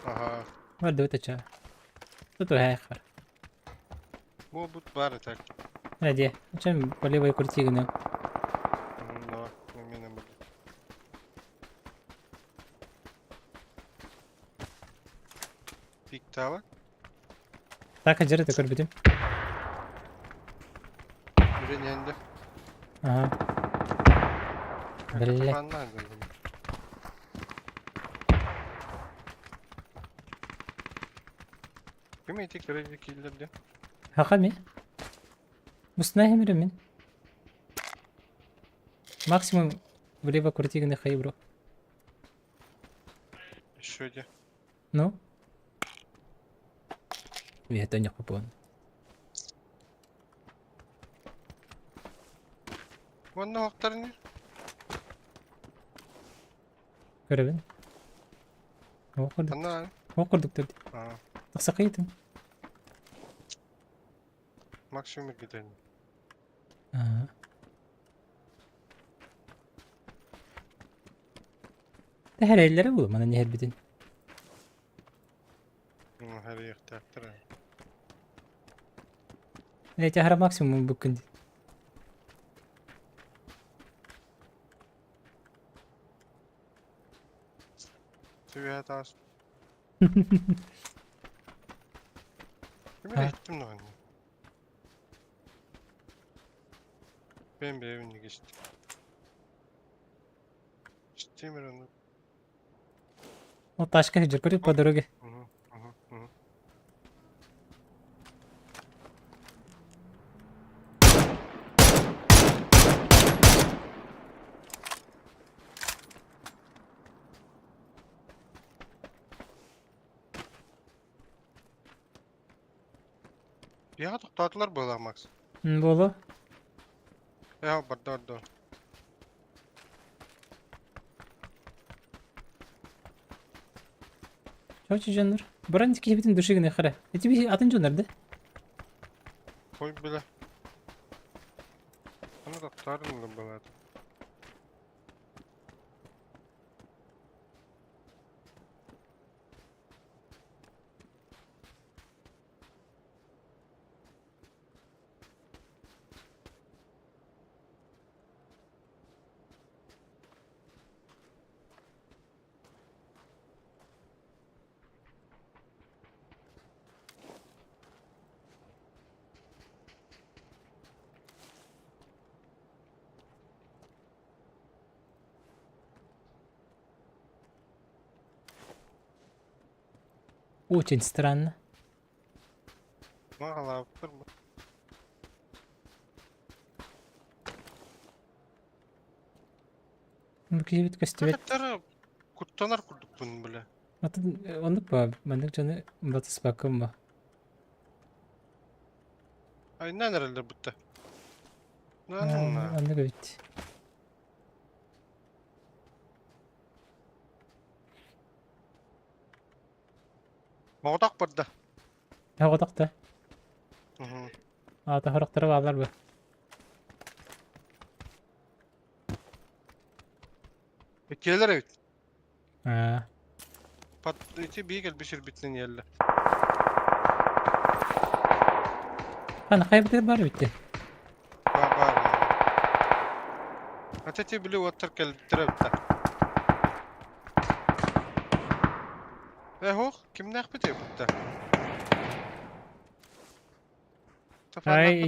Aha. ورد وتشا. تطو هاي آخر. Bu bari tek. هادي. عشان ولي وي كرتي قنو. No. Eminim bu. Pik daha var. تاكا جرت أكل بدم. Birin yendi. Aha. Belli. Kafandan gördüm. Kim etik derece kildirdi? هقمي. مستناهي من. ماكسيموم ولي وي كرتي قنو خيبرو. Şöyle. No? Bihetanya ko po. Bunda haklar ne? Görevin. Okurduk. Bunda Okurduk dedi. Aa. Taksakıydım. Maksimum gidelim. Aha. De her ellere bulun bana niye bidin. Her yer takdir. Ne tahara maksimum bugün. Seviye tas. Ha. Kimi ettim lan? Ben bir evine geçtim. Ciddi mi onu? O taşka hıcır kırıp po doroge. Hı. Ya topladılar böyle Max. Bolu. Ya burada. Çok canlar. Buranın tiki bitin dışı güne khara. Eti bir atınca nerede? Koy bile. Onu da tutarım da böyle. Очень странно. Valla yaptırma. Bu kişi bit köstübet. Hakikaten kutlanar kurduk bunu bile. Atın onluk bu. Bendek canı batıs bakım mı? Ay ne nerede bitti? Ne anlamına? Anlık bitti. Mağdak burada. Ha odak da. Hı hı. Ata horakları bağlar bu. Bekleyeler evet. Ha. Patlayıcı bir gel bir bittin yerle. Ana kaybettir bari bitti. Var. Hatta bile water gel bitti. Hoch, kim ne yapıyor burada? Ay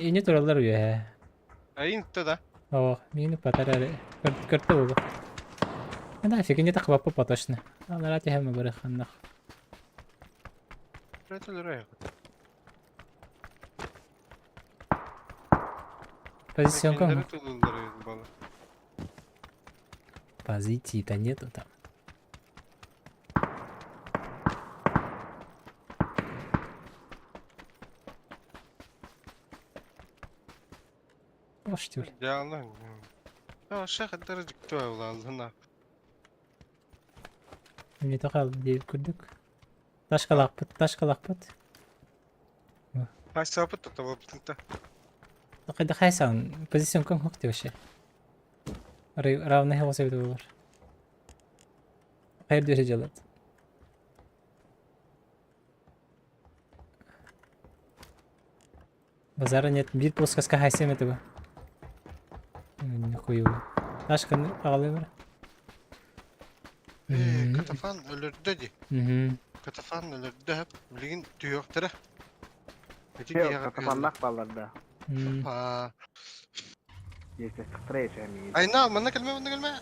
ini turallar uyuyor he. Ay inte da. мин патара кырты болу. Да, фигня так вапы поточно. Она рати хэм бараханнах. Бретелер аяк. Позицион Мекендері ком. тулылдары еді бала. Позиции-то нету там. О, что ли? Диалан. Шах әттері жікті ой алдына. Не тоқал дейіп көрдік. Ташқалақпыт. Ай сапыт тұта баптыңта. Қайда қайсан, позицион ком хоқты вообще. Равны хел себеті болар. Қайыр дөше жалады. Базара нет, бир плоскоска хайсем это бы. Нихуево. Ташқаны ағалай бар. Катафан өлірді де. Катафан өлірді әп. Білген түйіқтірі. Катафаннах балларда. Aa, Если стрейч, они. ayna mana kelme.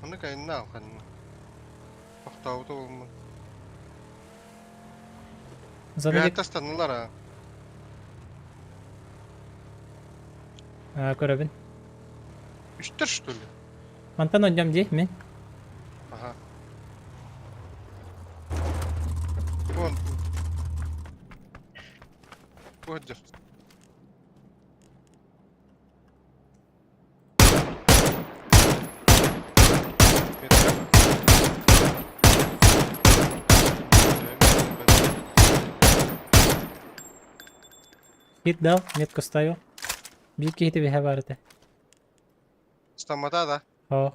Mana kayna kan. Tahu tuh. Зона Ya дек. atas tanılar ha. Көрөбін. Üsttür что ли? Антан ойнам дей, мен. Ага. Вон. Вот же. Хит дал, метку ставил. Бирки хиті беха барды. Стамата да. Ох.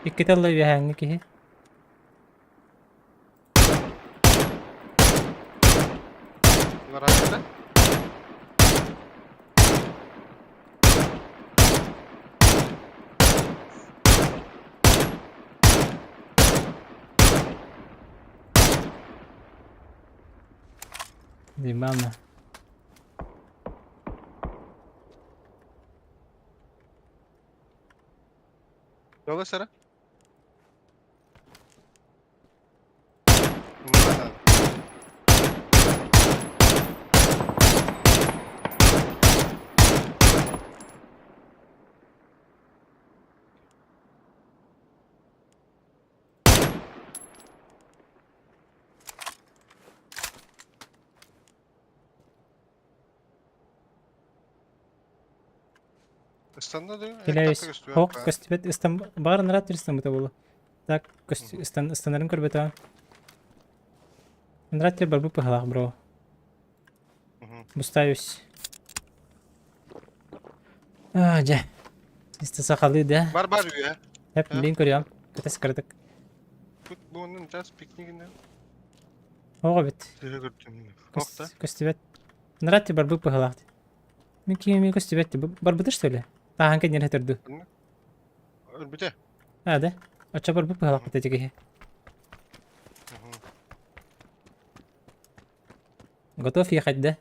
İki talla беха аңы кихи. Bunlar arkada. Димана. Yola Sara. Bunlar da. Standa diyor. Келебес. Ох, көстібет. Истан барын рат жүрістен бұта болу. Так, истанарын көрбет ағын. Рат тер бар бұпы халақ, бро. Бұстаюсь. Жа. Исті сақалы да. Бар ya. Hep bilin көрüyorum. Kötesi kırdık. Bu onun biraz pikniğinde. Oğa bit. Size gördüm. Nokta. Көстібет. Рат тер бар бұпы халақ. Мен кеме көстібет. Бар бұты что ли? Тағын кәднер хетерді. Bir de. Да. Оча бар бұпы халақ бұты жеге. Готов ехать, да?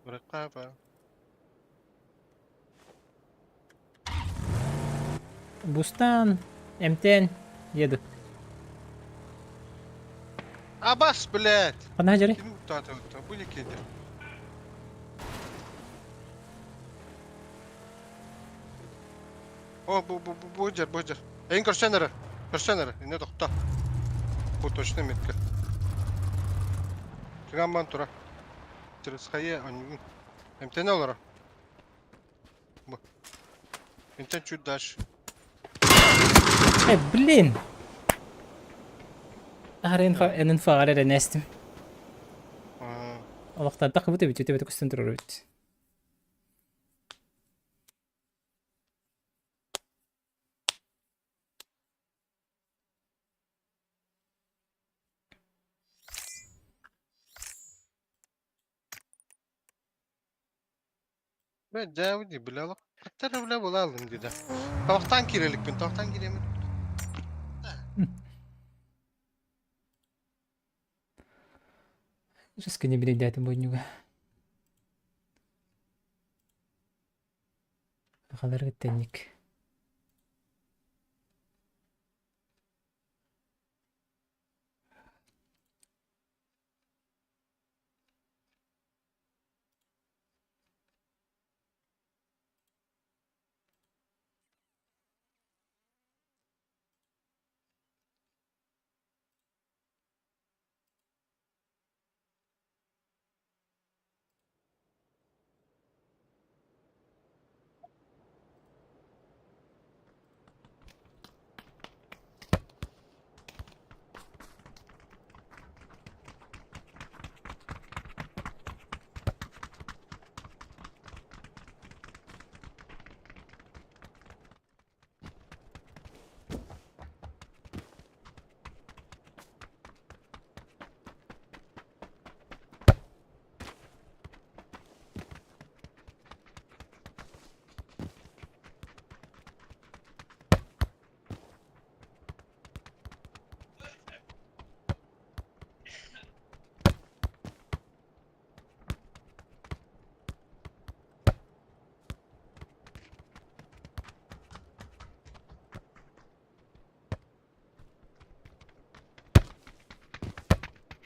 Bırak abi. Бустан. МТН. Еду. Abbas блядь. Пана жары. Kim tuhatı? Bu ne kedi? О, bu cer. En көрсенері. Не тоқта. Bu точно метка. Тигамбан тура. Через хае, они. МТН олара. МТН чуть дальше. Блин. En info على نستم. Allah'tan takı bu da bitiyor. Tabii kustan durur bit. Ben Davudi bilalak. Tarafına bulalım dedi. Tavuktan kirelik ben, tavuktan giremedim. Terus kayaknya beda data point juga. Kadar ke teknik.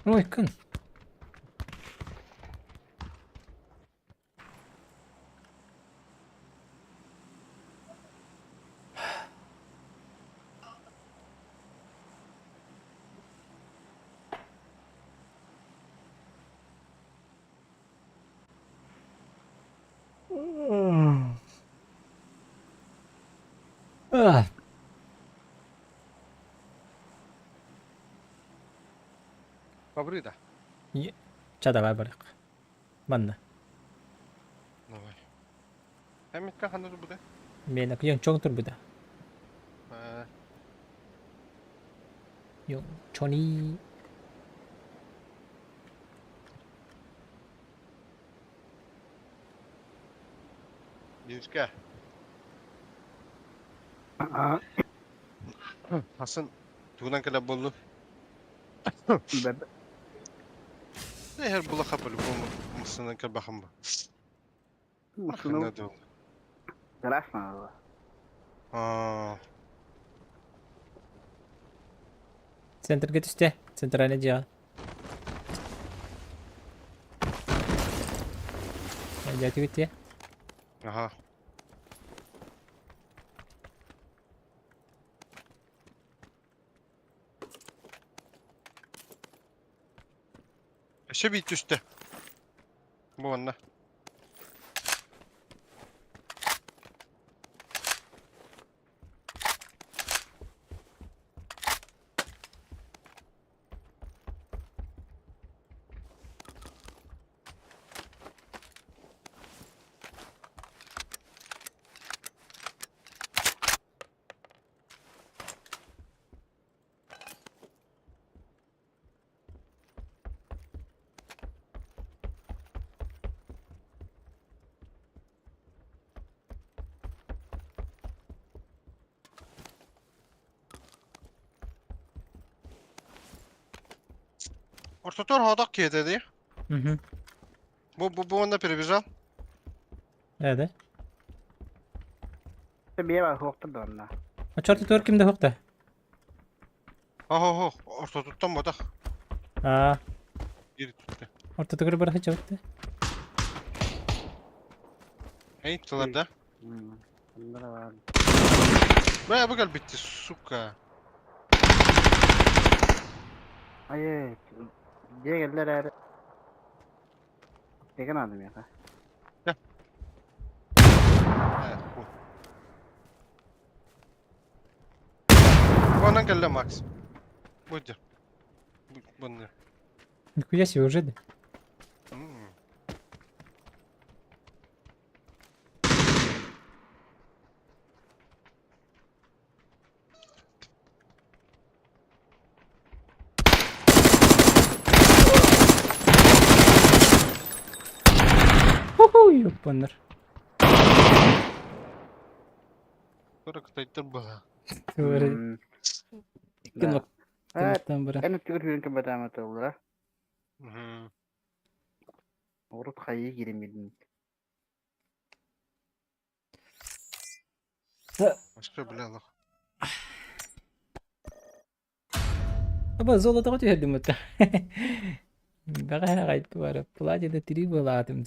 Oh, yakın. Ah. Kabri da. Iya. Cada var bırak. Mana? Давай. Hem itka hanır bu da. Menak yang chong tur beda. Yung choni. Birke. Hasan tuğunan kadar bollu. Bebe. Ne her bula kapalı bu mısının kadar bakın bu. Bakın Musuh ne diyor. jelas mah. Aa. Center gitu sih. Centeran aja. Jatuh gitu ya. Aha. Eşe bit üstte. Bu anla. Ortator hodak ki dedi. Hı hı. Bu anda perevizal. Evet. Biar aku waktu dona. Açartı tur kimde yok da. Ho. Orta tuttan bodak. Aa. Geri tuttu. Orta tur bırak çabukta. Hey tularda. Bunda da var. Baya bu gel bitti suka. Ay, dia geldiler her. Tekan aldım ya. Evet bu. Bu ondan geldi Max. Buydu. Bunu. Нихуя себе уже да. Ху-ху, ёбаный. Bırak taytır baha. Tuvarı. Hmm. İkin Da. Evet. vakittan bırak. Kan tükür hüyün ki badama tavla. Mhm. Orut kayı girin bilin. Başka bile Allah. Aba zolata ko tiyo dumata. Baka kahit para pula da tiri wala atim.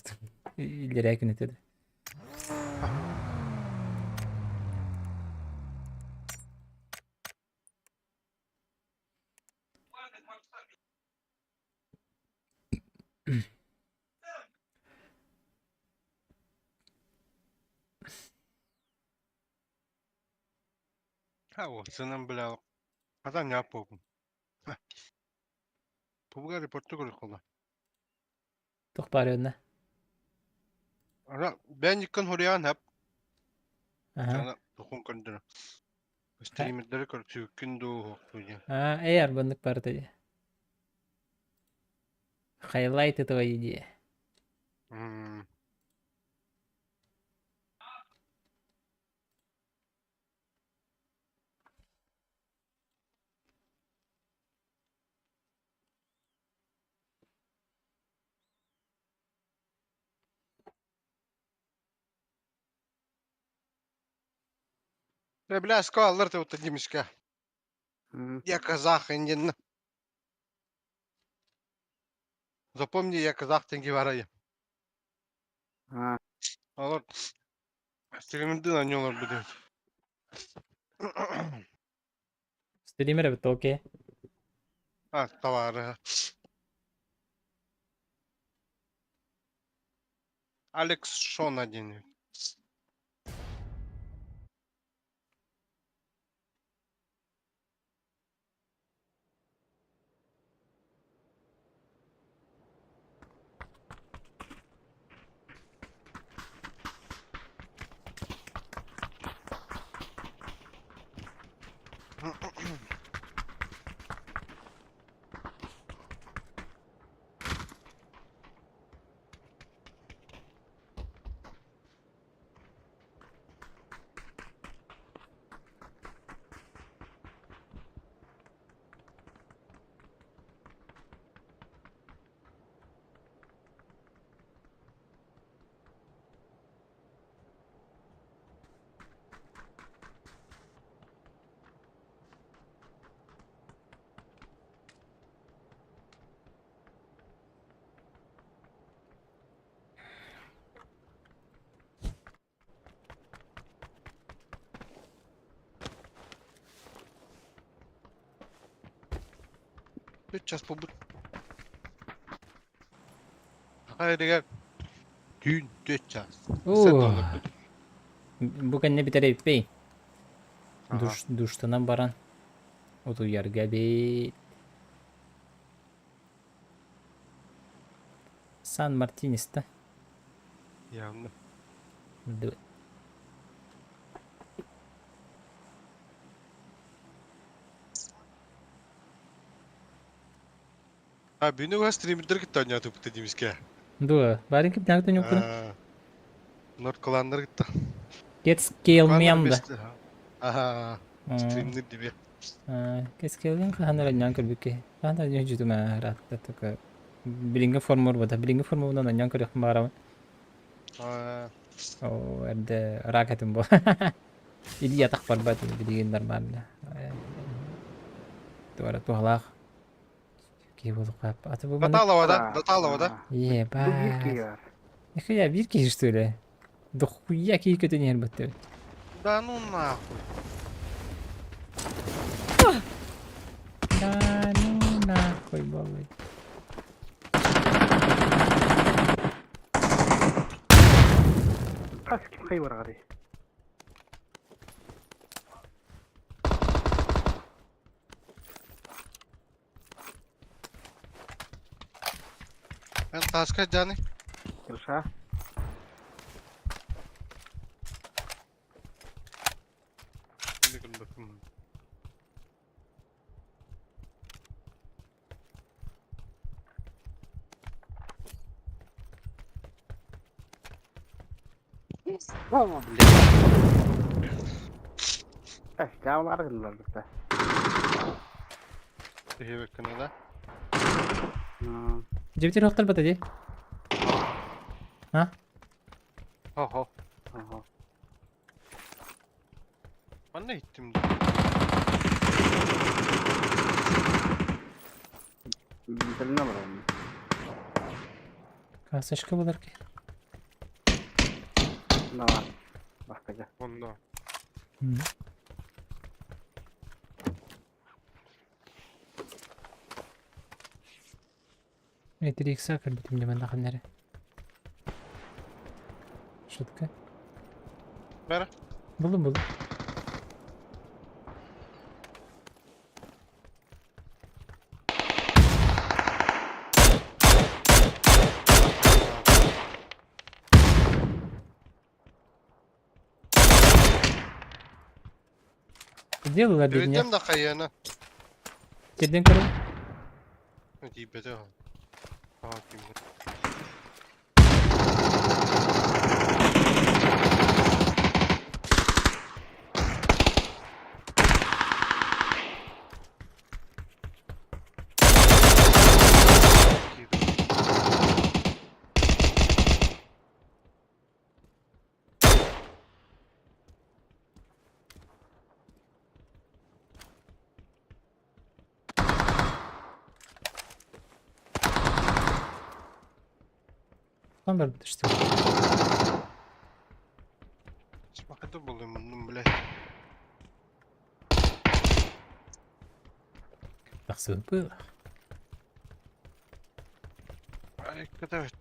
Ilirek nito. Ha o senin bile Allah. Adam ne yapıyor bu? Bu kadar reportu kuruk oldu. Tok pare na. Ara ben yıkın huryan hep. Aha. Sana dokun kandırı. Streamerleri kar tükün doğu hoktuya. Ah, eğer bandık parta. Highlight ito ay Hmm. Я бля сказал, ты вот одни мешка. Hmm. Я казах, индин. Запомни, я казах, тенги варая. Ha. Алар стриминды на нём будет. Streamer evet okey. А, товары. Алекс Шон один. Сейчас побуд. Haydi gel. Dün geçeceğiz. Oo. Bukan ne bitere bey. Aha. Duştanan baran. O da yargı be. San Martinis'te. Yandı. Ha beni o streamerleri gitti oynuyordu bu dediğimiz ki. Dua. Bari ki bir yok bunu. Bunlar klanlar gitti. Get scale Klanlar miyam da. besti. Aha. Streamler dibi. Get scale yang kan ada nyangkut buke. Kan ada yang jutu mah rata tuh ke. Bilinga formor bata. Bilinga formor na nyangkut yak marawan. Ha. Oh ada raketum bo. Jadi yatak parbat biligin normal. Tuh ada tuh halak. Kibul kap. Atı bu bana. Data alavada. Data alavada. Iya Bu bir bak. ki var. Ya kayak bir kişi işte öyle. Dokuya ki kötü yer battı. Да ну нахуй. Nahkoy babay. Kas kim kayı var gari. Ben taska canı. Kırsa. Şimdi gün bakayım. Tamam. Javalar kıldılar işte. İyi bakın da. جبتي له الطلبة دي ها Ho ho. Aha. Ben ne gittim? Bildirimde var onun. كاسة بدر كي Bunda var. Bakacağız. Onda. elektrik sakır bitim de ben daha nere şutka Ver. buldum Diyorlar dedin ya. Öğrettim de kayığına. Kedden kırıl. İyi bede ha. Hakim. Tam böyle işte. Bakıda bulayım bunu bile. Baksın bu. Ay kadar evet.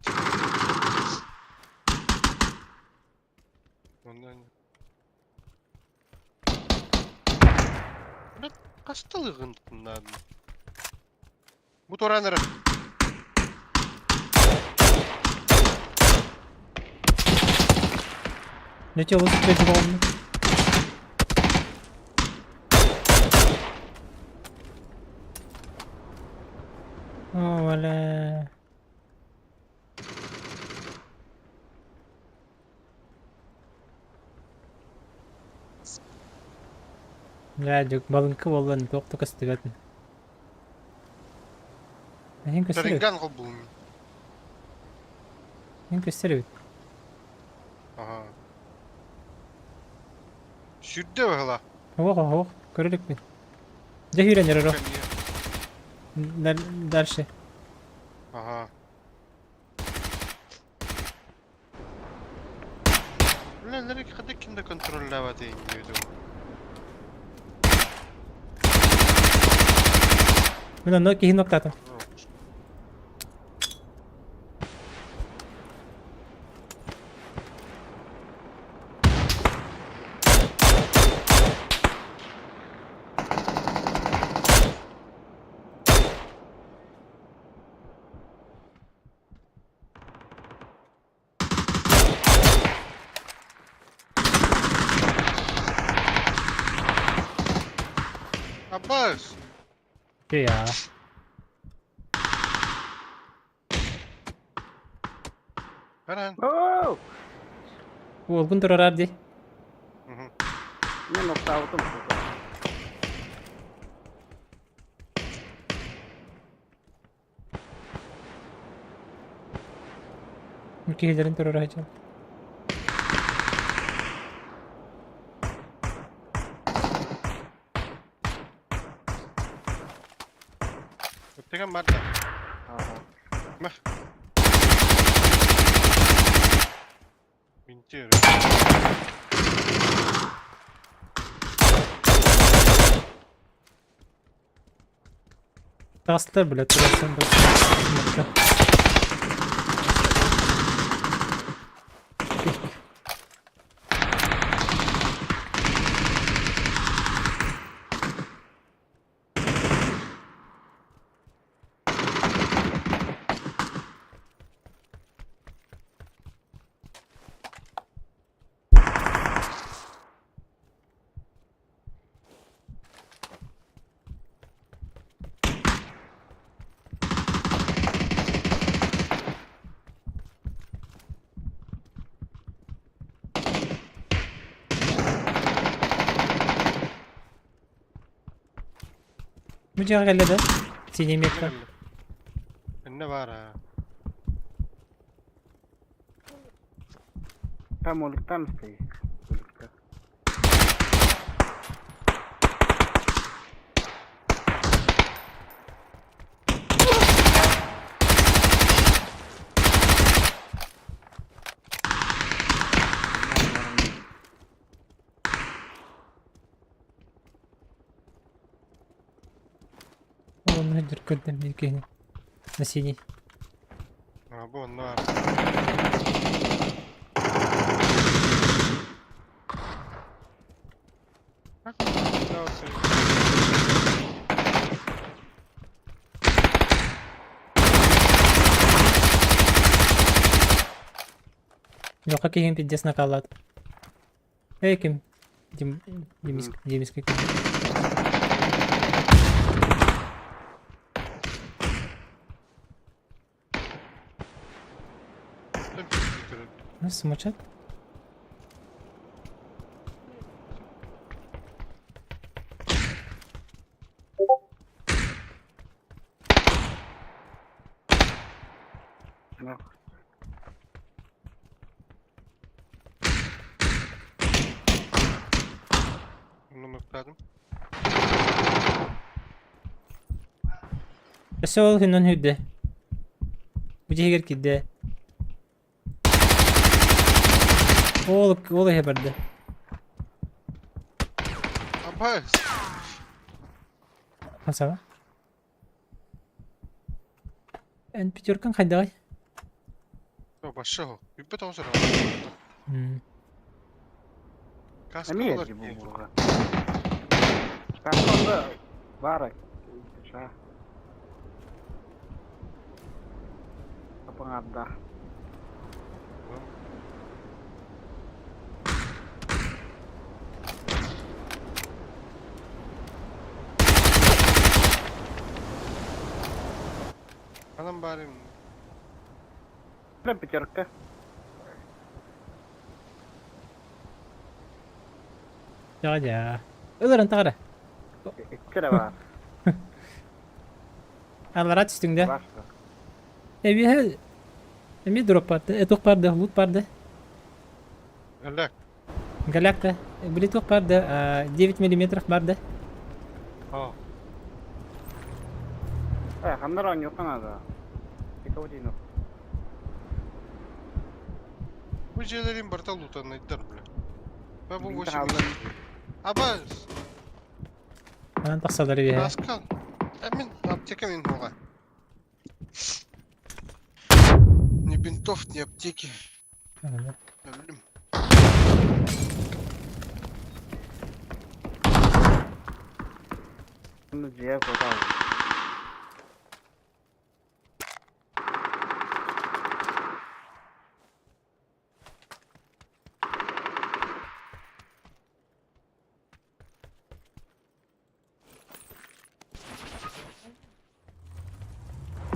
Ondan. Ne hastalığın bunlar. Bu toranları. Ne çabuk sürekli oldu. Valla. لا جوك بالنك والله انت وقتك استفدنا هين كسرت Teringan kubum. هين كسرت Aha. Şurada var hala. هو كرلك من جهيرا جرى درشه Aha. Ulan nereye kadar kimde kontrolle var diye gidiyordum. من النوكي هي نقطة Abbas. يا Ferhan. Oo! هو كنت رادي Hı hı. Ne nokta aldım. ملكي هيدر انت راجع Öteken madde. Aha. Bintiyorum. تغسطر بلا تغسطر Bucağa geldi de. Sineyim yakın. Ne var ha? Tam olduktan mı? Olduktan. والله هجر قدام يجي هنا. نسيني. Ha bu ne var? Bak, ne olsun? Yok kakihim pidjas nakalat. Kim? James Cook. Nasıl maçat? Yok. Bunu mıkladım. بس هو هنون هده. وجهي غير كده. والله برده. Abbas. Masama. انت بتجور كان خداي. Yo başa. Bir bet olsun. Kask Niye kadar ki bu iyi. burada? Kasmanda var. Şah. Apa ngada? Anam bari. Berapa cerka? يا اقدر انت غره. Kira var. انا رات üstünde. Başka. Bir drop vardı. Etok vardı. Loot vardı. Elak. Galakta. Bir tok vardı. 9 mm vardı. Ha. Hamlar on yok kan ada. Kita uji no. Bu celerin barta lutan idder bile. Ben bu Binti boşu. halın. Abbas. انا تصدر بيها. Kaskal. Emin apteka min hoga. Ni бинтов, ni аптеки. Öldüm. Bunu ciğer kota.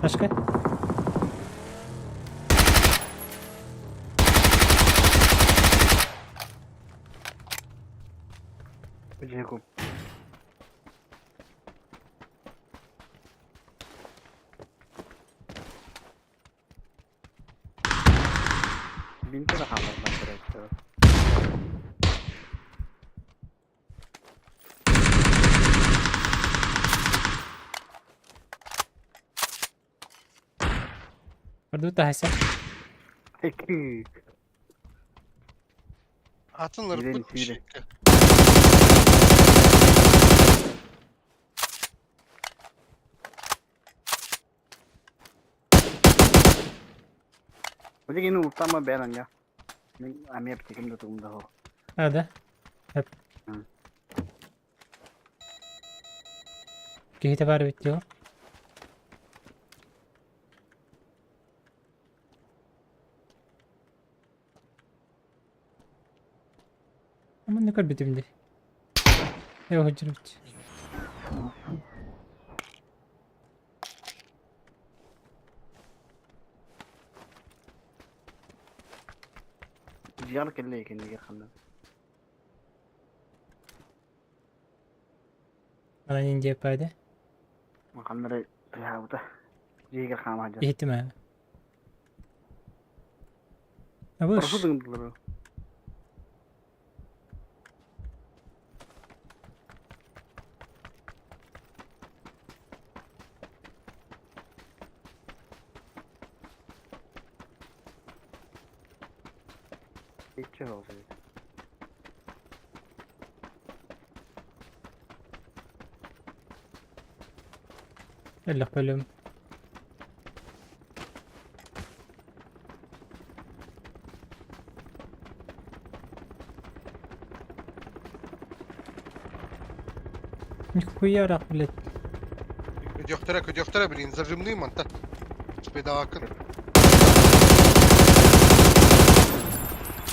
Başka? Uji ko. Binti da hamlar bak. برضو تحسه. Peki. Atın Gidelim, ırpıt bir gidelim. şey. Uji ini utama benan ya. Ami aptekim da tum da ho. هذا. هب. كي تبار بيتيو. Ama ne kadar bitimdi. Yok hıcırıç. Ciğer kelle ikin diye kandı. Bana ince yapaydı. Makanları rehavda. Jiga khama hajar. اهتمام أبوش Orası dığıntıları. Hiç olsa. إلا قلم نكويا راح بلد Kötü bilin zırhımlıyım anta. Speda akın.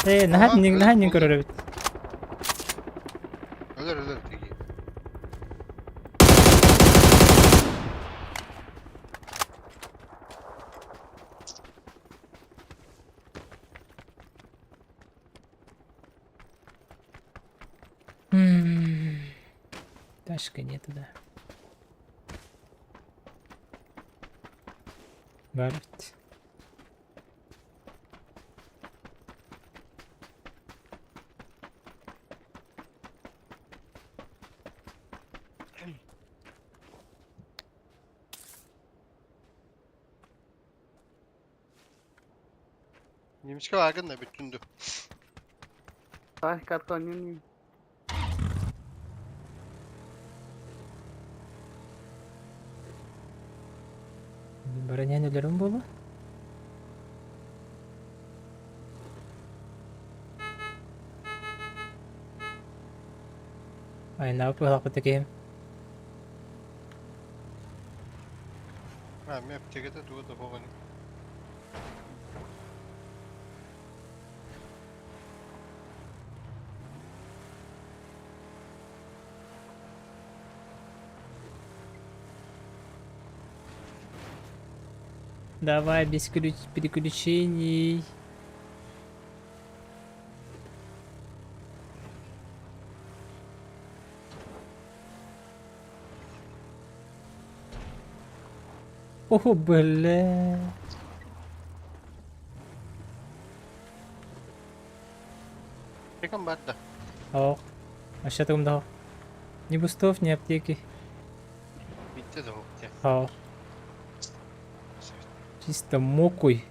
إيه Aha, نهاد öyle نهاد oldu. نكرر Öler teki. تاشكن يتدا بارت Yemişke vargın da bütündü. Taş karton. Баранян өлөрүм болу айнап ылакытыкем Ha mi yapacak da tuğda boğanı. Давай без переключений. О, бля. Peki badda. Ох, aşağı takımda ох. Ни бустов, ни аптеки. Bitti de hokti. Ох, чисто мокуй.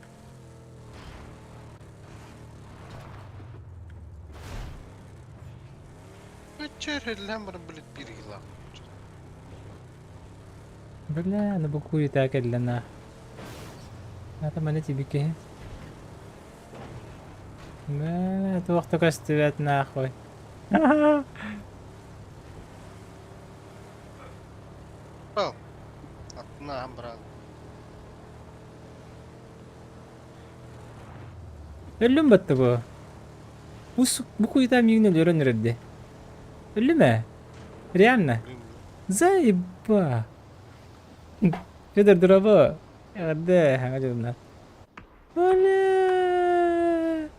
Kaçır hellam bana bilet bir yıla. Бля, на букуре так длина. А там они тебе ки. Бля, это вахту кастывет нахуй. Al. Aklına ham bırak. Ölüm battı bu. Bu kuyuda мигнул öğrenirdi. Ölü mü? Реально? Заеба. Федор Дурова. Да, галюмна. Оля.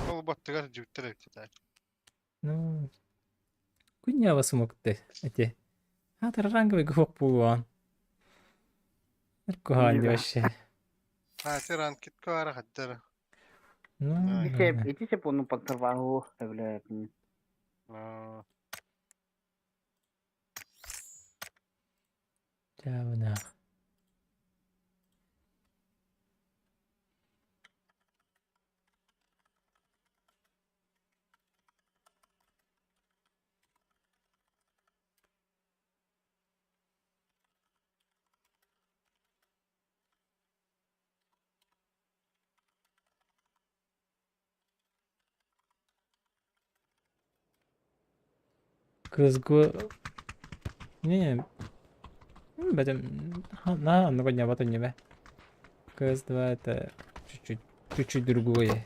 Kolu battıgar cübütler etti. Ну, кунява смогте. Эти. А таранговый гхок пуан. Куанди вообще. Ha tiran kit kara haddara. Ну, İçi se ponu patır var o. Öyle. Aa. Javna. Кызгу. Не. На одного дня вот не. КС-2 это чуть-чуть другое.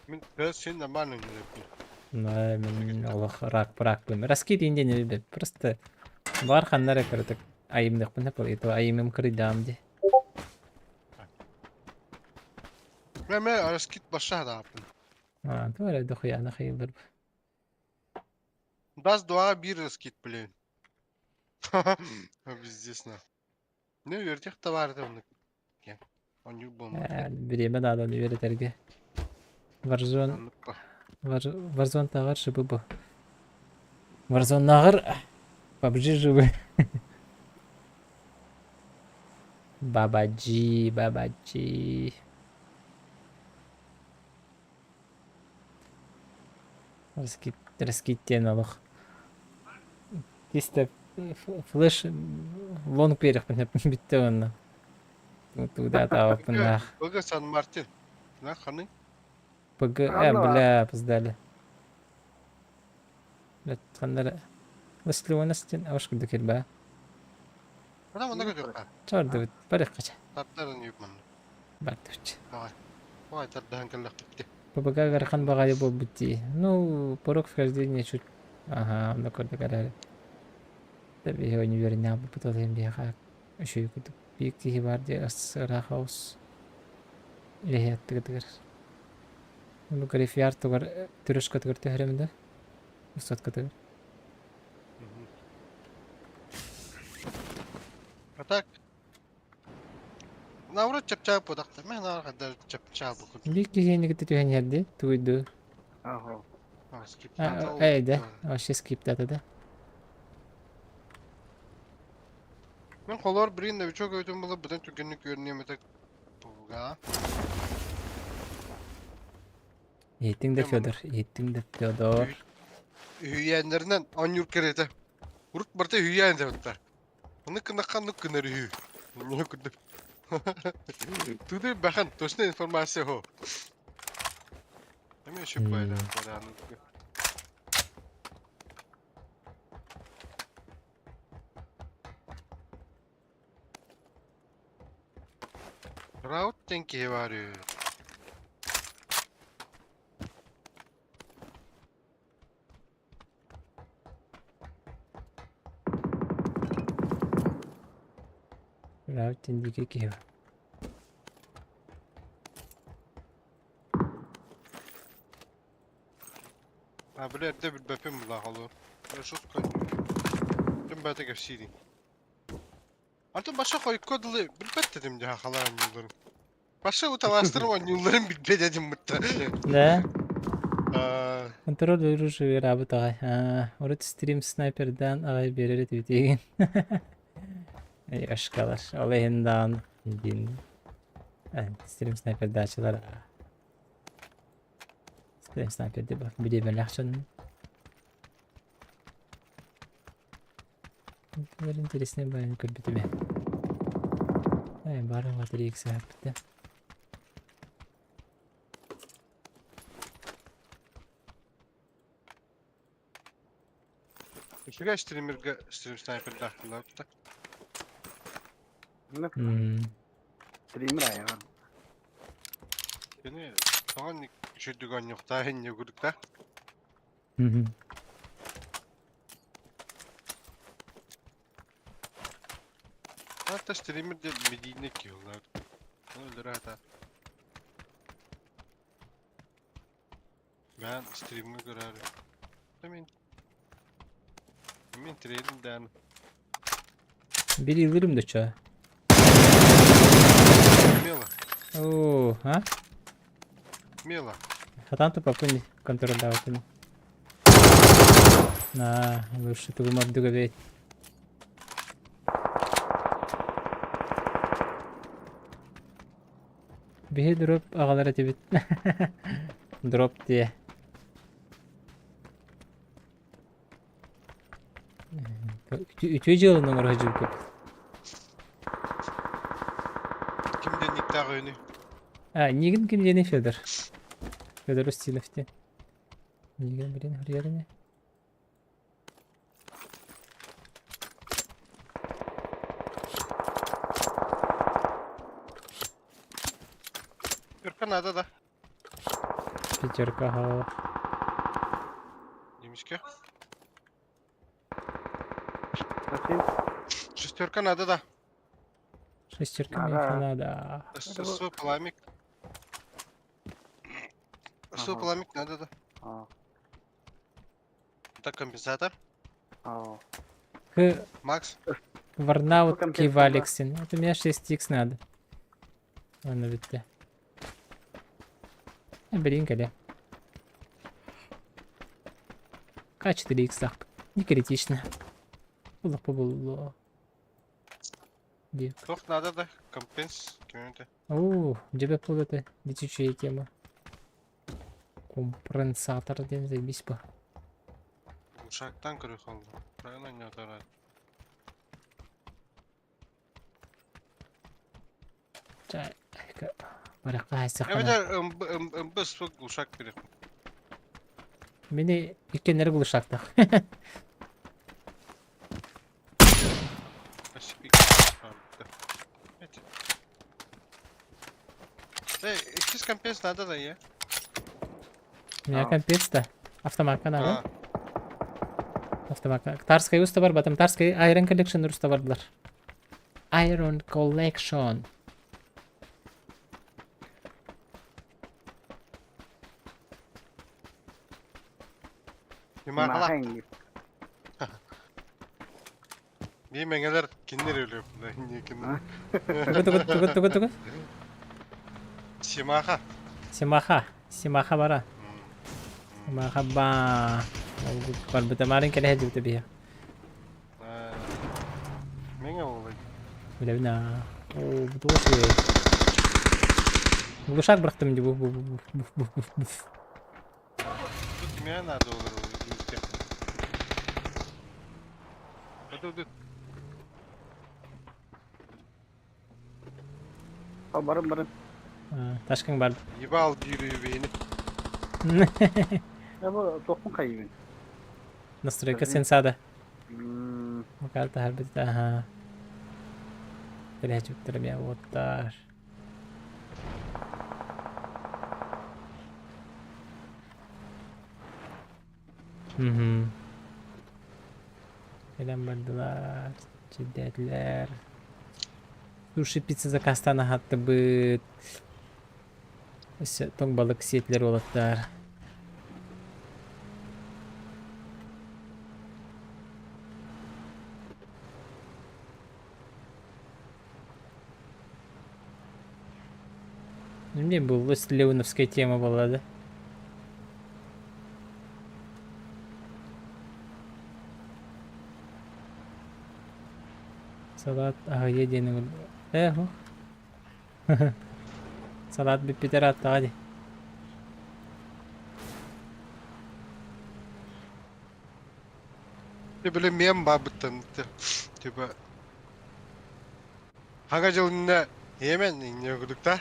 Min kız şimdi ben önce yapayım. Мен олох рак бым. Раскид инде не бе. Просто бар ханнар экротак. Айымдык бын хеп это айымым кырдам ди. Ben arası git başa da yapın. Doğru da xuyana xeyildir. Даст два биры скид, блин. Пиздец, на. Ne öğretecek de vardı onu. Он не был. Биреме да да öğreterge. Warzone тагыр шыбы бу. Warzone нагыр PUBG жыбы. Бабаджи. Раскиттен алых. Тисте флеш лонг перех битте онна. Туда тауып нах. Бага Сан Мартин. На ханы. ПГ Allah. бля пиздали. Бля ханнара. Ласлы настин аваш курдук ирба. Adam ona götür. Чорды бит барык кача. Tatların yıkman. Баттыч. Vay tatlıhan kallak gitti. ППГ гархан багай бо бутти. Ну, порог вхождения чуть. Ага, на курдук арары. Tabii oyunu görünüyor bu patalayım diye kalk. Şu kutu büyük tihi var diye asıra haus. İlehi attı gıdıgır. Bunu garif yar tugar türüş katıgır tehrimde. Ustat katıgır. Atak. Navrat çapçap budak da men kadar çapçap bu. Büyük tihi yeni gitti tühen yerde. Tuydu. Aho. Skip. Öyle. O şey skip data da. Ben kolor birinde çok ödüm bulup buradan tükenlik görünüyor metek. Buga. Yettin de Fyodor. Yettin de Fyodor. Hüyenlerinden an yurkerete. Urut barta hüyen de bitti. Onu kınakan nuk kınarı hü. Ne kındı. Tudu bakın tosna informasyon ho. Hemen şu böyle paranı. Raut tenki var ya. Raut indike ki. Ha böyle evde bir bepim bula kalıyor. Ben şu koy. Dün bete geçseydim. Artık başa koy kodulu bir bet dedim ya kalan yıllarım. Başa utavastırma yıllarım bir bet dedim mutta. Да. Контроль оружия работа. Орут стрим снайперден ай берер тütegen. Yaşkalar. Olayından bildiğin. Stream sniper'da açılar. Stream sniper'da bak bir de ben lakçanım. Böyle interesine bayan körbütü be. Ay barın var direkt sahipte. Şuraya stream sniper dağıttılar. Ne? Streamer ya. Yani tamam şöyle yok daha henüz gördük da. Hatta streamer de Medine kiyorlar. Öyle rahat. Ben streamer görüyorum. Hemen trade'den. Bir yıldırım da çağı. Мела. Oo, ha? Мела. Хатан то попыни контроль даватыны. На, лучше ты бы морду говорить. Bir drop ağalara tebit. Drop diye. Üçüncü yılın var hacı bu. Kimden niktar önü? Нигін кім дене Федор. Федор Устиловте. Нигін бірін хұрияды не? Kanada'da. Пятерка хау. Мишке. Зачем? Шестерка надо, да. Шестерка Ага. мне надо. Свой пламик. Свой Ага. пламик надо, да. А, Это компенсатор. а. К Макс. Варнаут Сколько Кив компенсатора? Алексин. Вот у меня 6х надо. Ладно, ведь. Блин, кали. К4х так. Не критично. Было побыло. Где? Тох надо, да. Компенс. Кем-то. О, где был это летучая тема? Компенсатор, день заебись бы. Ушактан көрі қалды. Правильно не отарады. Бараққа айсақана. Evet, bir sıvı uşak gerek. Мені екенлері бұл ұшақтақ. İkiz компенс надо да, ya. Меня А. компец-то. Автоматқа А, надо. Автоматқа. Тарскай уста бар, батым Тарскай Iron Collection уста бардылар. Iron Collection. Yuma kala. Mahang. Bir mengeler kinler ölüyor. Niye kinler? Тугу. Симаха. Симаха бара. Симаха ба. Бар бітамарин келе хеджу табиha. Menge olaydı. Bilebina. Oo, bu da şey. Bu uşak bıraktım diye bu. Bu kime nerede olur o ülke? Hadi. Oh, barın. Taşkın бар. Yiba al yürüyü beyni. Ya bu toplum kaybı. Настройка сенсада. Hmm. Макалта харбит. Ага. Келе чуптырым я оттар. Келем бардылар. Чидетлер. Суши пицца заказтан ахатты быт. Өсі тоң балык сетлер олаттар. Мне бұл Леоновская тема была, да? Салат, ага, единый. Эхо. Салат bir Peter attı hadi. Böyle miyem babıttan. Tiba. Hangi yılında hemen inye kudukta?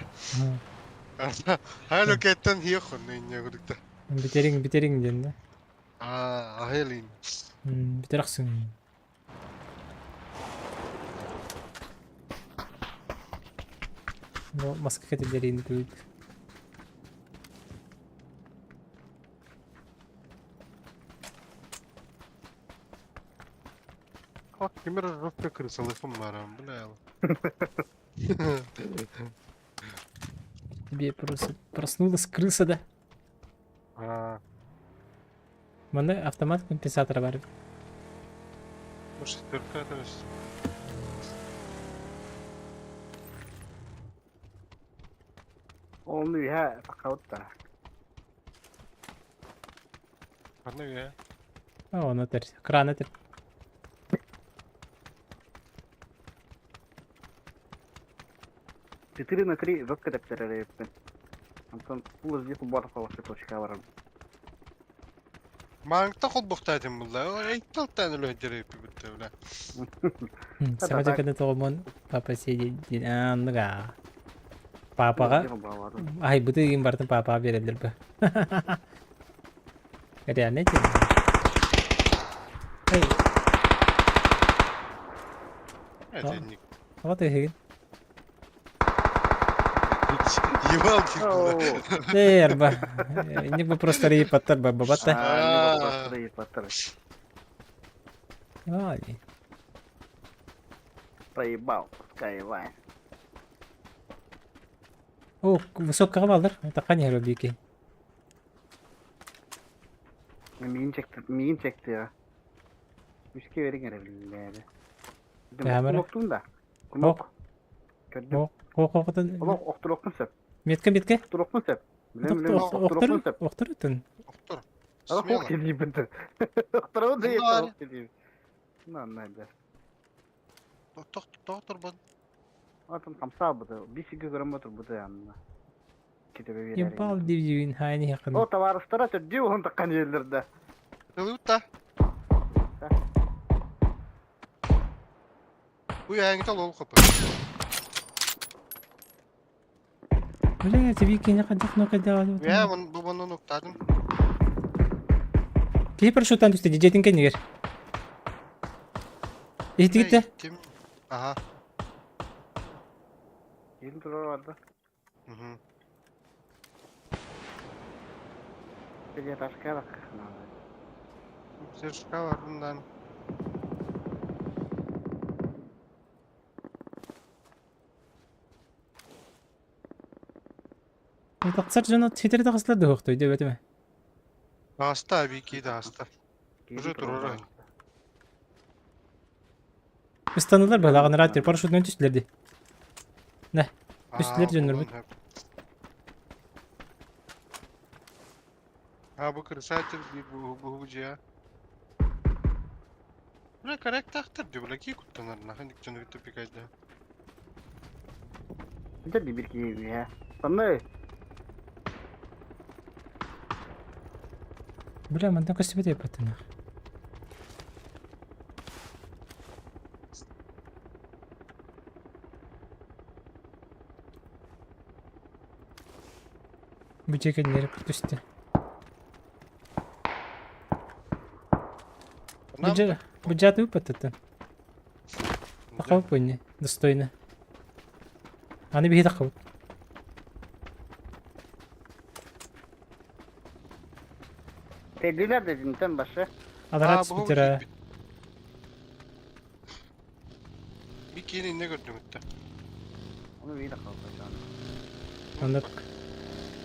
Hangi loketten hiye konu inye kudukta? Biterin diyorsun da. Ahayalıyım. Biteraksın. No, maske kategoriini tuli. Bak kimir rıfkı kırsalıfım var ama bu ne yalan. Тебе просто проснулась крыса, да? Мында автомат компенсатора бар. Bu şesтерка evet. Olmuyor ha. Fakat da. Anne ya. О, внутрь. Кран это. Четыре на 3 жестко адаптеры. Антон, бұл здесь бар қаласы точка бар. Mangta kol buhtaydım bunlar. Ektal tane löndere yapıp bitti öyle. Сама когда толмон папа сидит. Андыга. Папага. Ай, бұты ең бардың папаға берелдер бі. Реально тем. Эй, Evet enlik. вот и хеген. Yıval gibi bunlar. Дерба. Не бы просто рейпаттар ба бабата. А, не было. Burayı patlar. Yani. Burayı bal. Skyway. Oh, высокого кавалер. Это конечно бики. Miğin çekti ya. Müske verin herhalde. Kamera. Oktun da. Kumok. Gördüm. Оқытын. Oktur oktun sep. Метке. Oktur oktun sep. Bilem oktun sep. Оқтырытын. Doktor. Ama Смело. ok geliyor bende. Oktur da yeter Bunlar- ok geliyor. Lan nerede? Doktor ben. Atın kamsa bu da. Bir şıkkı görüm otur bu da yanında. Kitebe bir Ебал дивдивин хайни яқын. O tavarışlara çözdüğü onu takkan yerlerde. Kılıvıtta. Bu yayını tal ol kapı. Блин, тебе кинь яқын жақын оқиды. Ya bu bana noktadım. Кейпер шутан түсті, жетін кен егер. Ehti gitti. Gittim. Aha. Yerin durar vardı. Hı hı. Bir taşkaya bak. Sertifika var bundan. Тақсар жана тетері тақсылар да хоқты, деп өтіме. Hasta abi ki de hasta. Уже тұрар. Üstanlılar bağlağını rahat ver, paraşütünün tüstülerdi. Üstler dönür bit. Ha bu kırsaatır bu ya. Buna karakter diyor bula ki kutlanırına. Hani canı bir topik ayda. Jadi bir kiri ya. Sana Бля, мындан көстебе деп өтіме. Бөжекелері түсті. Бюджет выпадет. Тақауып ойны, достойны. Аны бейді тақауып. tedbirler de cidden başı. Адарат спитера. Bir kere ne gördüm hatta. Onu bir dakika alacağım. Anladık.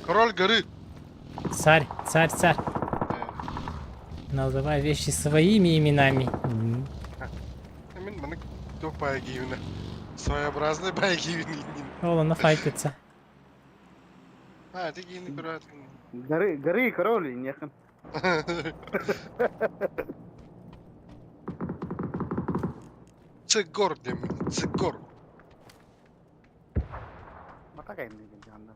Король горы. Царь. Называй вещи своими именами. Hemen bana çok bayağı giyine. Своеобразный bayağı giyine. Oğluna fight etse. Hadi giyini kuratın. Garı karolin yakın. Цигор demin. Цигор. Mata kaymıyor canlar.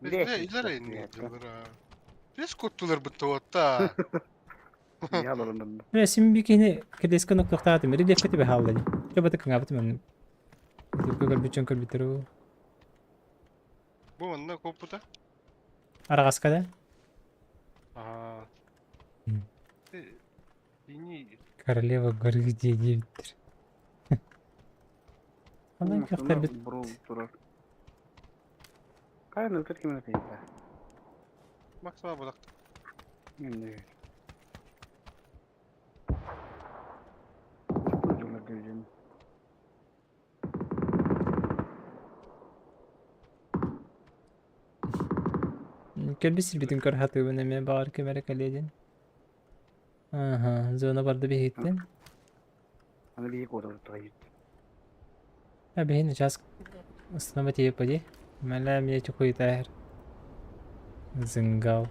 İleri iniyorlar ha. Biz kuttular bu tuvatta. Yalanın. Resim bir kini kedesken nokta atı meri defeti be havladı. Coba tıkın abitı ben. Google bütün kır bitiru. Bu anda kopuda. Aragaskada. Aa. Hmm. Yeni Королева горы где биттер. Алан кахтар бит. Burul durur. Kayan ülket kimin öteydi? maksama bıraktım. Şimdi. Cümle diyeceğim. Kelbis bütün kör hatı bana me bağır kemere kaleden. Aha, zona barda bir hittin. Hani bir yık oda tutayım. Abi hini ças ısınama diye yapayım. Malam ya çok iyi tahir. Zingav.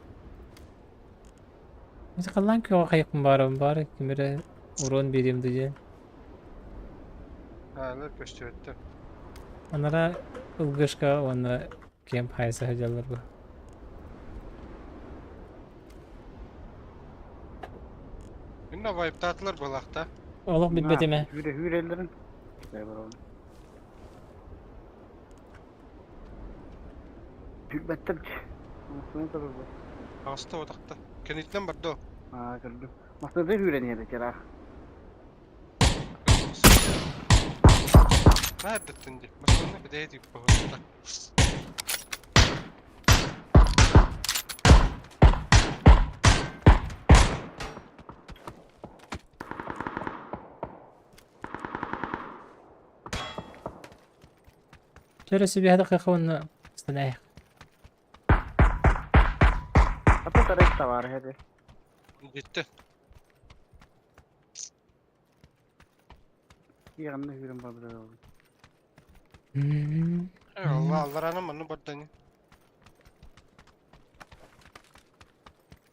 Mesela kalan ki o kayık mübarek kemere uğran biriyim diye. Ha ne gösterdi. Onlara ılgışka ona kamp haysa hacalar bu. Yine vibe tatlılar balakta. Allah bir bedeme. Hürelerin. İşte var oğlum. Hürmettim ki. Nasıl kadar bu? Hasta odakta. Kenitten bardo. Aa gördüm. Nasıl da hüre niye de kera? Nerede tindi? Mesela ne bedeydi bu arada. Şöyle bir دقيقة وانا استنى. Apa tarik tawar hadi. Gitti. Bir anda yürüm babada oldu. Eyvallah Allah ranım onu buradan.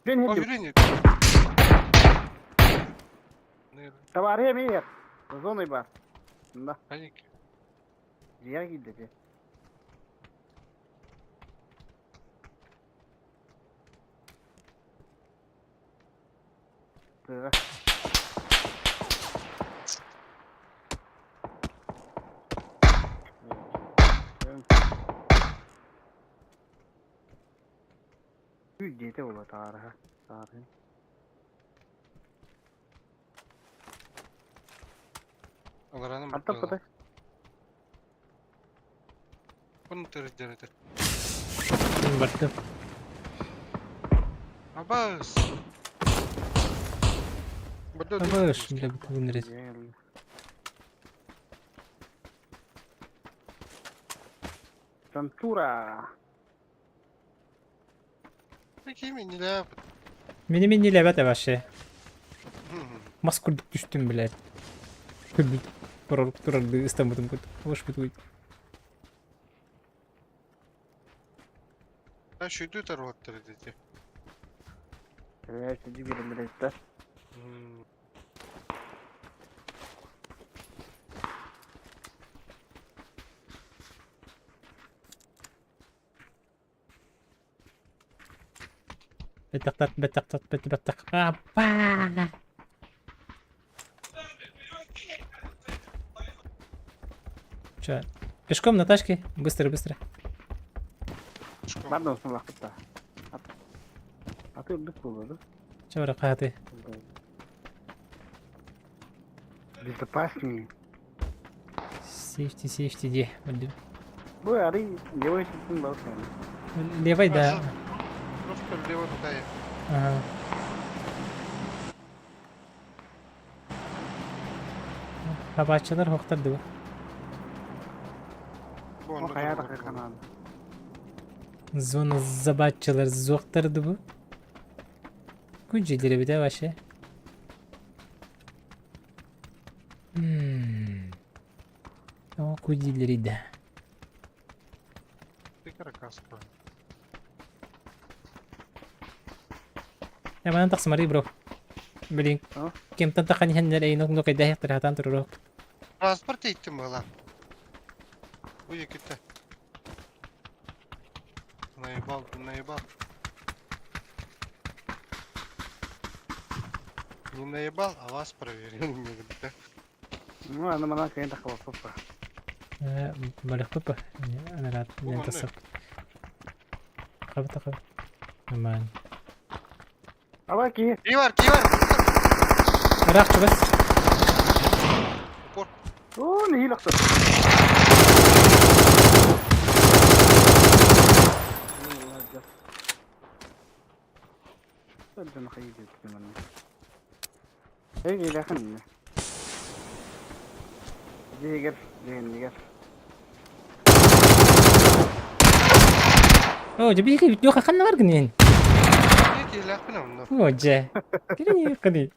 Ben O hadi. yürüyün. Ne? Tawar he bir. Zonu var. Bunda. Hayır. Diğer gitti. Tövbe. Gitti ola tarih. Tarih. Allah ranım. Hatta pata. Bunu tercih et. Baktım. Abbas. Burada Ama şimdi bitiririz. Santura. Peki mi ne yap? Benim inni levet yavaşı. Maskurduk düştüm bile. Kırdık. Buralık durardı İstanbul'un kötü. Hoş bir duydu. Ben şuydu taraftar dedi. Evet, şimdi bir milletler. بتق. Apa. Че? Пешком, на тачке? Быстро, быстро. Pardon, son vakitte. Atıyorduk bulurdu. Че рахаты? Безопаснее. Сейфти, где? Bu arayı yavaş gitsin bak yani. Левой, да. Просто лево туда. Ага. Хабачылар хоқтарды bu. Bu O anda kaya da da kanadı. Zona zabatçılar zoqtardı bu. Kunjileri bir de başı. O kunjileri de. tekrar kaskı. Ya bana tak semari bro. Bilin. Ha? Kim tantakan henler ay nok ay dahil terhatan tururo. Transport ettim valla. Bu yakıtta. Наебал. Не наебал, а вас проверил. Ну, она мана кayın takılı topa. Balik pa. Ano lahat Oo, yan ano tasap. Kabata. Aman. Ama ki. Кивар! Arak çabas. Упор. Oo, ne hilakta. Sadece nakayı diyor bana. Hey, ilahın ne? Diğer. Oh, jadi video kan var gini. Ne ki lafına onlar. Oh, je. Kini kani.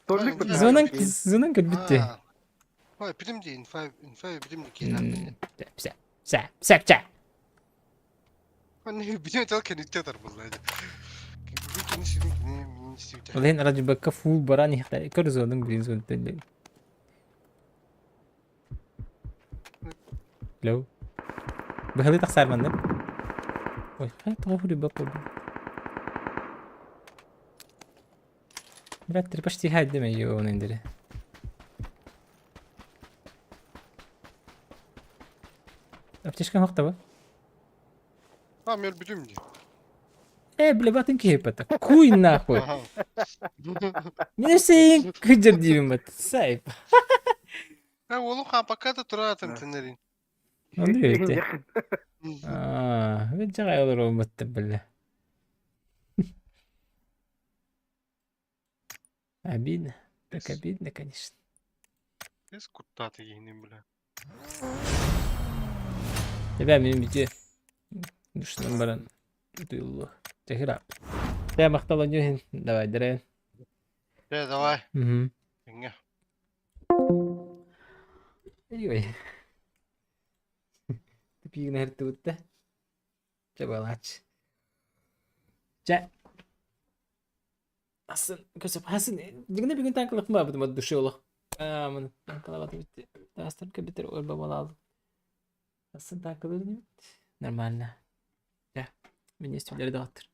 Torlik Aynen. Zonan kötü bitti. Vay prim değil, info prim ki lafına. Sakça. Hani biliyor da kendi kadar vallahi. Bir kendisi ne istiyor. Ulan aracı bakka full baran ihta. Kör zonun birin zon tende. Hello. Bahali tak sarman dan. Oy, hay tahu di bakko. Better pasti hide me yo onun indire. Aftishkan haqta ba? Tamam yol bütün diyor. Bile batın ki hepata. Kuy nahwe. Ne şeyin kıcır diyeyim bat. Sahip. Ha oğlum kapakta duratım tenlerin. Onu öyle. Ben çok ayılır olmadı bile. Обидно. Так обидно, конечно. Biz kurtlatı giyindim bile. Ben benim video düşünün baran duyuldu. Tekrar abi. Saya maktal aja давай дерен. Давай. Hı. Инге. Anyway. Tipik her tutte. Coba aç. Cek. Asıl kösep hasin. Digine bir gün tankılık mı yaptım adı dışı olur. Aman tankılık bitti. Dastan ke bitir ol baba aldım. Asıl tankılık ne? Normal ne? Ya. Beni üstüleri dağıtır.